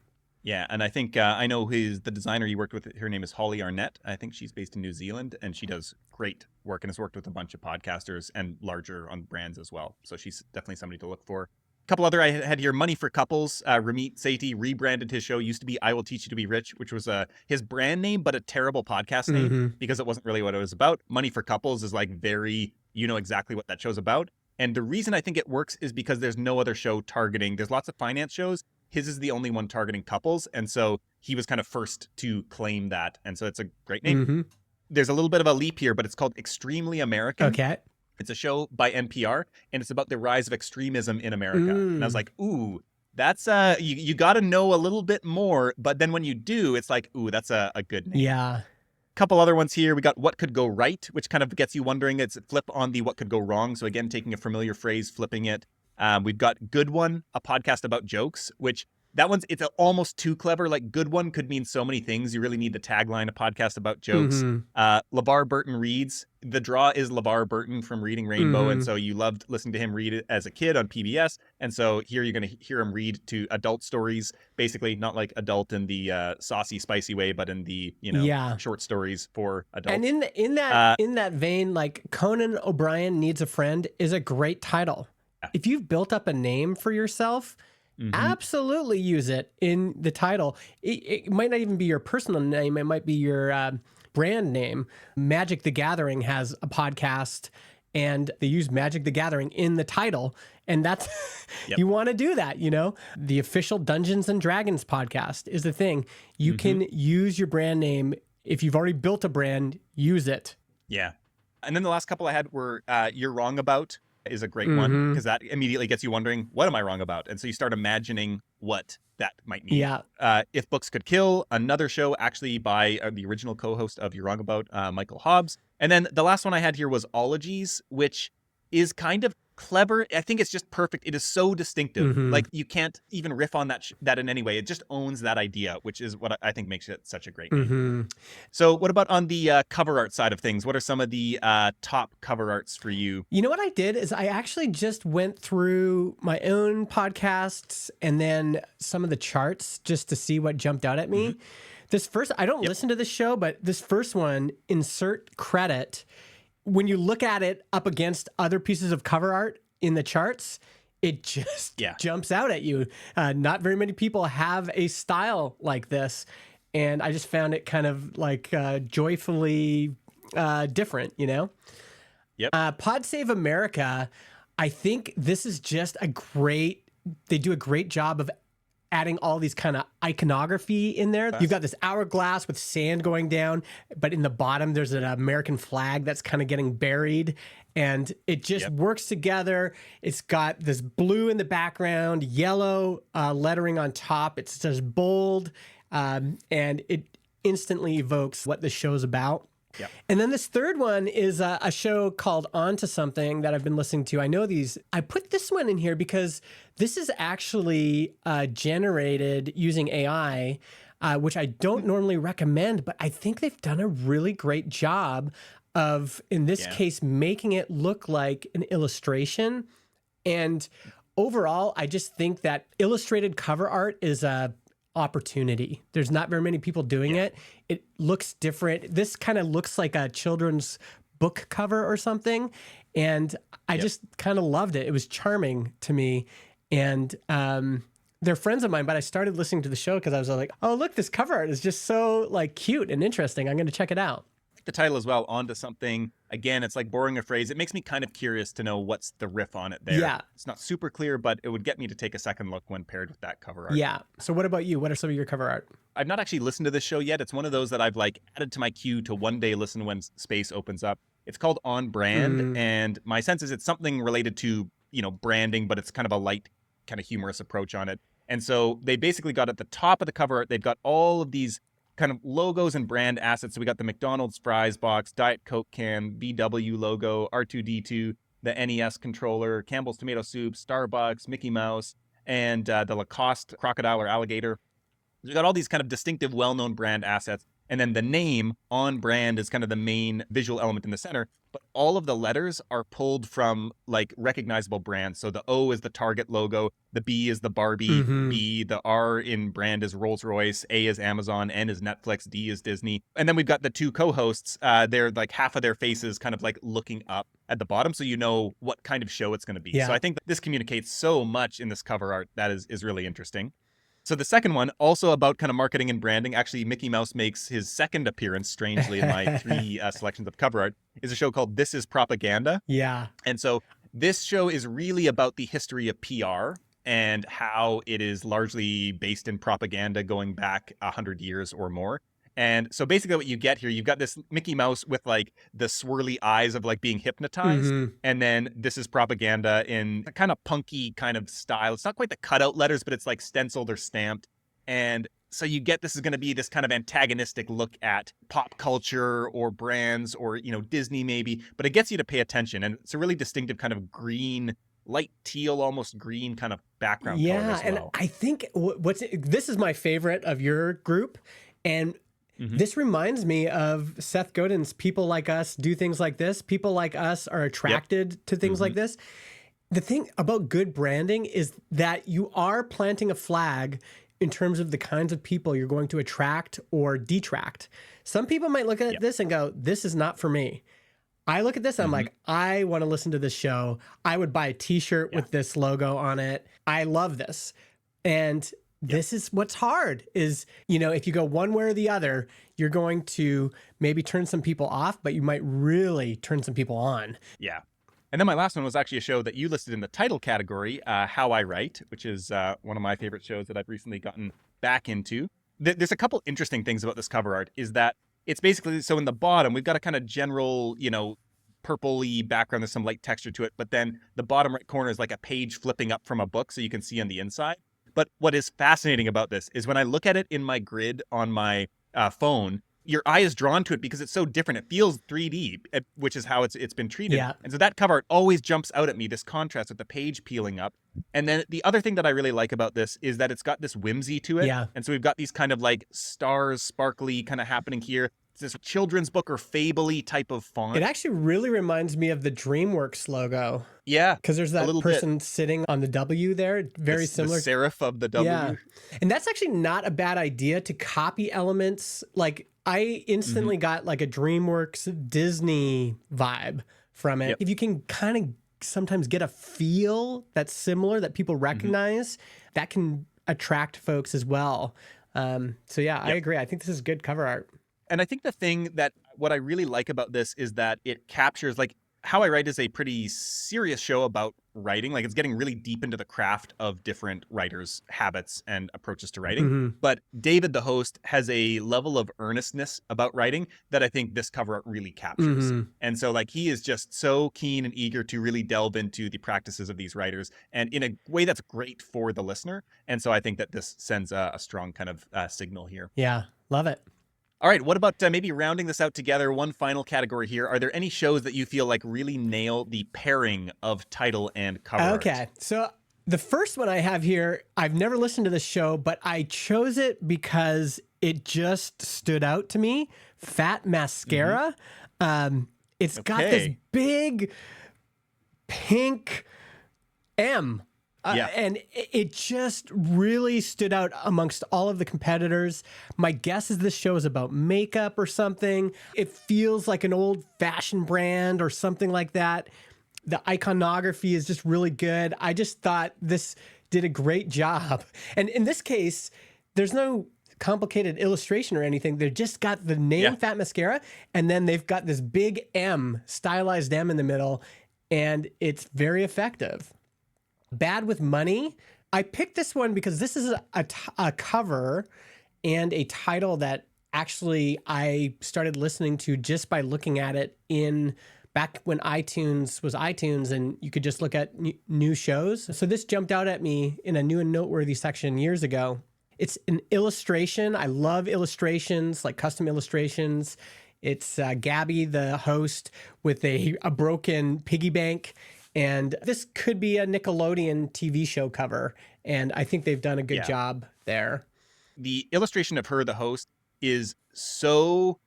Yeah, and I think I know the designer he worked with. Her name is Holly Arnett. I think she's based in New Zealand, and she does great work and has worked with a bunch of podcasters and larger on brands as well. So she's definitely somebody to look for. A couple other I had here, Money for Couples. Ramit Sethi rebranded his show. Used to be I Will Teach You to Be Rich, which was his brand name, but a terrible podcast name because it wasn't really what it was about. Money for Couples is like very, exactly what that show's about. And the reason I think it works is because there's no other show targeting. There's lots of finance shows. His is the only one targeting couples. And so he was kind of first to claim that. And so it's a great name. There's a little bit of a leap here, but it's called Extremely American. Okay. It's a show by NPR, and it's about the rise of extremism in America. And I was like, ooh, that's you got to know a little bit more. But then when you do, it's like, ooh, that's a good name. Yeah. Couple other ones here. We got What Could Go Right, which kind of gets you wondering. It's flip on the What Could Go Wrong. So again, taking a familiar phrase, flipping it. We've got Good One, a podcast about jokes, which That one's, it's almost too clever. Like, good one could mean so many things. You really need the tagline, a podcast about jokes. Mm-hmm. LeVar Burton reads. The draw is LeVar Burton from Reading Rainbow. And Mm-hmm. so you loved listening to him read it as a kid on PBS. And so here you're going to hear him read to adult stories, basically not like adult in the saucy, spicy way, but in the, Yeah. short stories for adults. And in that vein, like Conan O'Brien Needs a Friend is a great title. Yeah. If you've built up a name for yourself, absolutely use it in the title. It might not even be your personal name. It might be your brand name. Magic the Gathering has a podcast and they use Magic the Gathering in the title. And that's, you want to do that, The official Dungeons and Dragons podcast is the thing. You can use your brand name. If you've already built a brand, use it. Yeah. And then the last couple I had were You're Wrong About is a great one, because that immediately gets you wondering, what am I wrong about? And so you start imagining what that might mean. Yeah. If Books Could Kill, another show actually by the original co-host of You're Wrong About, Michael Hobbs. And then the last one I had here was Ologies, which is kind of clever. I think it's just perfect. It is so distinctive. Like, you can't even riff on that in any way. It just owns that idea, which is what I think makes it such a great name. So what about on the cover art side of things? What are some of the top cover arts for you? You know what I did is I actually just went through my own podcasts and then some of the charts just to see what jumped out at me. This first, I don't listen to this show, but this first one, Insert Credit, when you look at it up against other pieces of cover art in the charts, it just jumps out at you. Not very many people have a style like this. And I just found it kind of like joyfully different, Pod Save America, I think this is just they do a great job of adding all these kind of iconography in there. You've got this hourglass with sand going down, but in the bottom, there's an American flag that's kind of getting buried. And it just works together. It's got this blue in the background, yellow lettering on top. It says bold, and it instantly evokes what the show's about. Yep. And then this third one is a show called On to Something that I've been listening to. I know these. I put this one in here because this is actually generated using AI, which I don't normally recommend, but I think they've done a really great job of, in this case, making it look like an illustration. And overall, I just think that illustrated cover art is a opportunity. There's not very many people doing it. It looks different. This kind of looks like a children's book cover or something. And I just kind of loved it. It was charming to me. And they're friends of mine, but I started listening to the show because I was like, oh, look, this cover art is just so like cute and interesting. I'm going to check it out. The title as well, On to Something. Again, it's like borrowing a phrase. It makes me kind of curious to know what's the riff on it there. Yeah. It's not super clear, but it would get me to take a second look when paired with that cover art. Yeah. So what about you? What are some of your cover art? I've not actually listened to this show yet. It's one of those that I've like added to my queue to one day listen when space opens up. It's called On Brand. And my sense is it's something related to, branding, but it's kind of a light, kind of humorous approach on it. And so they basically got at the top of the cover art, they've got all of these kind of logos and brand assets. So we got the McDonald's fries box, Diet Coke can, VW logo, R2D2, the NES controller, Campbell's tomato soup, Starbucks, Mickey Mouse, and the Lacoste crocodile or alligator. So we got all these kind of distinctive, well-known brand assets. And then the name On Brand is kind of the main visual element in the center. But all of the letters are pulled from like recognizable brands. So the O is the Target logo, the B is the Barbie, B, the R in brand is Rolls-Royce, A is Amazon, N is Netflix, D is Disney. And then we've got the two co-hosts. They're like half of their faces kind of like looking up at the bottom, so you know what kind of show it's going to be. Yeah. So I think this communicates so much in this cover art that is really interesting. So the second one, also about kind of marketing and branding, actually Mickey Mouse makes his second appearance, strangely, in my three selections of cover art, is a show called This Is Propaganda. Yeah. And so this show is really about the history of PR and how it is largely based in propaganda going back 100 years or more. And so basically what you get here, you've got this Mickey Mouse with like the swirly eyes of like being hypnotized. And then This Is Propaganda in a kind of punky kind of style. It's not quite the cutout letters, but it's like stenciled or stamped. And so you get this is going to be this kind of antagonistic look at pop culture or brands or, Disney maybe, but it gets you to pay attention. And it's a really distinctive kind of green light teal, almost green kind of background color Yeah, as and well. I think this is my favorite of your group, and this reminds me of Seth Godin's "People Like Us do things like this." People like us are Yep. attracted to things like this. The thing about good branding is that you are planting a flag in terms of the kinds of people you're going to attract or detract. Some people might look at Yep. this and go, "This is not for me." I look at this and I'm like, I want to listen to this show. I would buy a t-shirt with this logo on it. I love this. And this is what's hard is, if you go one way or the other, you're going to maybe turn some people off, but you might really turn some people on. Yeah. And then my last one was actually a show that you listed in the title category, How I Write, which is one of my favorite shows that I've recently gotten back into. There's a couple interesting things about this cover art is that it's basically, so in the bottom, we've got a kind of general, purpley background. There's some light texture to it. But then the bottom right corner is like a page flipping up from a book so you can see on the inside. But what is fascinating about this is when I look at it in my grid on my phone, your eye is drawn to it because it's so different. It feels 3D, which is how it's been treated. Yeah. And so that cover art always jumps out at me, this contrast with the page peeling up. And then the other thing that I really like about this is that it's got this whimsy to it. Yeah. And so we've got these kind of like stars, sparkly kind of happening here. It's this children's book or fable-y type of font. It actually really reminds me of the DreamWorks logo. Yeah. Because there's that person sitting on the W there. Very similar. The serif of the W. Yeah. And that's actually not a bad idea to copy elements. Like I instantly got like a DreamWorks Disney vibe from it. Yep. If you can kind of sometimes get a feel that's similar that people recognize, that can attract folks as well. So yeah, I agree. I think this is good cover art. And I think the thing that what I really like about this is that it captures, like, How I Write is a pretty serious show about writing. Like, it's getting really deep into the craft of different writers' habits and approaches to writing. But David, the host, has a level of earnestness about writing that I think this cover art really captures. And so, like, he is just so keen and eager to really delve into the practices of these writers and in a way that's great for the listener. And so I think that this sends a strong kind of signal here. Yeah, love it. All right, what about maybe rounding this out together? One final category here. Are there any shows that you feel like really nail the pairing of title and cover art? Okay, so the first one I have here, I've never listened to this show, but I chose it because it just stood out to me. Fat Mascara. It's got this big pink M. And it just really stood out amongst all of the competitors. My guess is this show is about makeup or something. It feels like an old fashion brand or something like that. The iconography is just really good. I just thought this did a great job. And in this case, there's no complicated illustration or anything. They've just got the name Fat Mascara, and then they've got this big M, stylized M in the middle, and it's very effective. Bad with Money. I picked this one because this is a cover and a title that actually I started listening to just by looking at it back when iTunes was iTunes and you could just look at new shows. So this jumped out at me in a new and noteworthy section years ago. It's an illustration. I love illustrations, like custom illustrations. It's Gabby, the host, with a broken piggy bank. And this could be a Nickelodeon TV show cover. And I think they've done a good job there. The illustration of her, the host, is so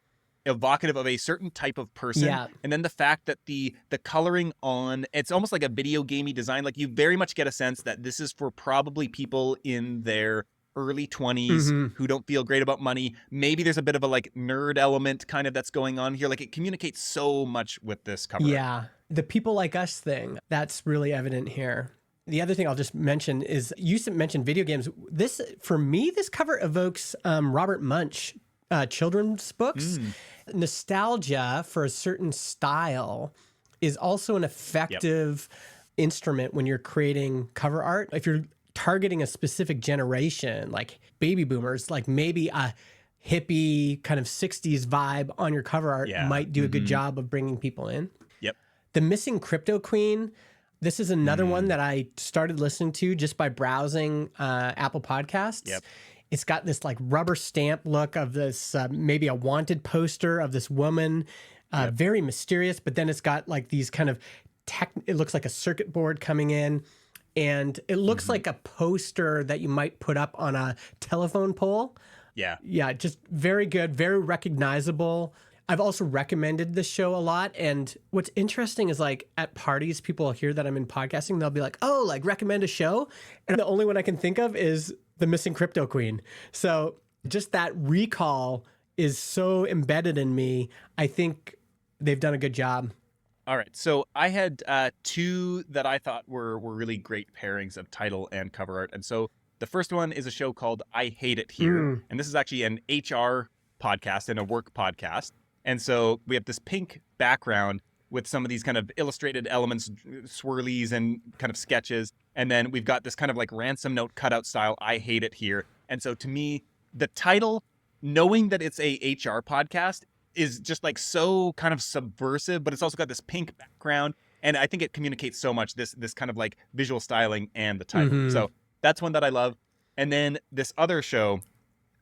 evocative of a certain type of person. Yeah. And then the fact that the coloring on, it's almost like a video gamey design. Like you very much get a sense that this is for probably people in their early 20s who don't feel great about money. Maybe there's a bit of a like nerd element kind of that's going on here. Like it communicates so much with this cover. Yeah. The People Like Us thing, that's really evident here. The other thing I'll just mention is you mentioned video games. This, for me, this cover evokes Robert Munch children's books. Nostalgia for a certain style is also an effective instrument when you're creating cover art. If you're targeting a specific generation, like baby boomers, like maybe a hippie kind of 60s vibe on your cover art might do a good job of bringing people in. The Missing Crypto Queen. This is another one that I started listening to just by browsing Apple Podcasts. It's got this like rubber stamp look of this, maybe a wanted poster of this woman, very mysterious, but then it's got like these kind of it looks like a circuit board coming in, and it looks like a poster that you might put up on a telephone pole. Yeah, just very good, very recognizable. I've also recommended this show a lot. And what's interesting is like at parties, people hear that I'm in podcasting. They'll be like, oh, like recommend a show. And the only one I can think of is The Missing Crypto Queen. So just that recall is so embedded in me. I think they've done a good job. All right. So I had two that I thought were really great pairings of title and cover art. And so the first one is a show called I Hate It Here. And this is actually an HR podcast and a work podcast. And so we have this pink background with some of these kind of illustrated elements, swirlies and kind of sketches. And then we've got this kind of like ransom note cutout style, I Hate It Here. And so to me, the title, knowing that it's a HR podcast, is just like so kind of subversive, but it's also got this pink background. And I think it communicates so much, this kind of like visual styling and the title. So that's one that I love. And then this other show,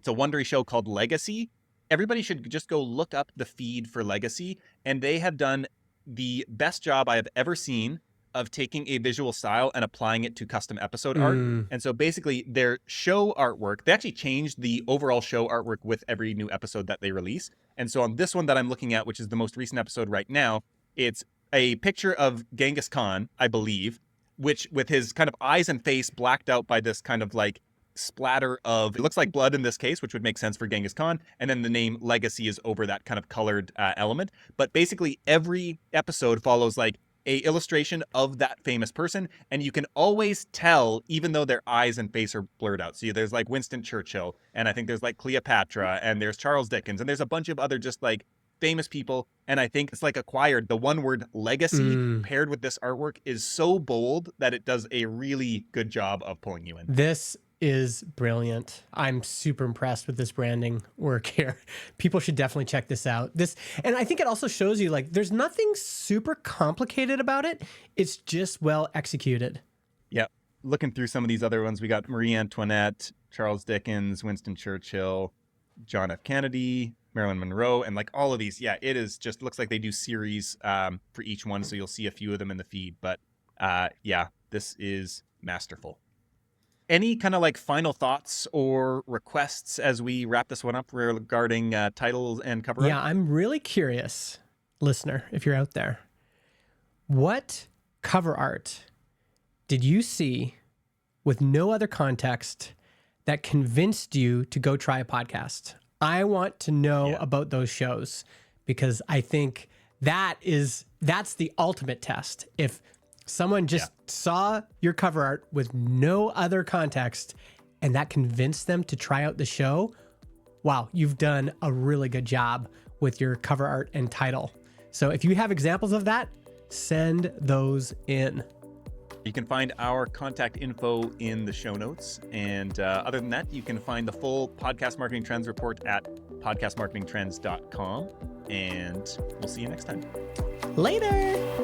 it's a Wondery show called Legacy. Everybody should just go look up the feed for Legacy, and they have done the best job I have ever seen of taking a visual style and applying it to custom episode art. And so basically their show artwork, they actually changed the overall show artwork with every new episode that they release. And so on this one that I'm looking at, which is the most recent episode right now, it's a picture of Genghis Khan, I believe, which with his kind of eyes and face blacked out by this kind of like splatter of, it looks like blood in this case, which would make sense for Genghis Khan. And then the name Legacy is over that kind of colored element. But basically every episode follows like a illustration of that famous person. And you can always tell, even though their eyes and face are blurred out. So there's like Winston Churchill, and I think there's like Cleopatra, and there's Charles Dickens, and there's a bunch of other just like famous people. And I think it's like acquired. The one word legacy paired with this artwork is so bold that it does a really good job of pulling you in. This is brilliant. I'm super impressed with this branding work here. People should definitely check this out. And I think it also shows you like there's nothing super complicated about it. It's just well executed. Yeah. Looking through some of these other ones, we got Marie Antoinette, Charles Dickens, Winston Churchill, John F. Kennedy, Marilyn Monroe, and like all of these. Yeah, it is just looks like they do series for each one. So you'll see a few of them in the feed. But yeah, this is masterful. Any kind of like final thoughts or requests as we wrap this one up regarding titles and cover art? Yeah, I'm really curious, listener, if you're out there. What cover art did you see with no other context that convinced you to go try a podcast? I want to know about those shows, because I think that's the ultimate test. If someone just saw your cover art with no other context and that convinced them to try out the show, wow, you've done a really good job with your cover art and title. So if you have examples of that, send those in. You can find our contact info in the show notes. And other than that, you can find the full Podcast Marketing Trends report at podcastmarketingtrends.com. And we'll see you next time. Later.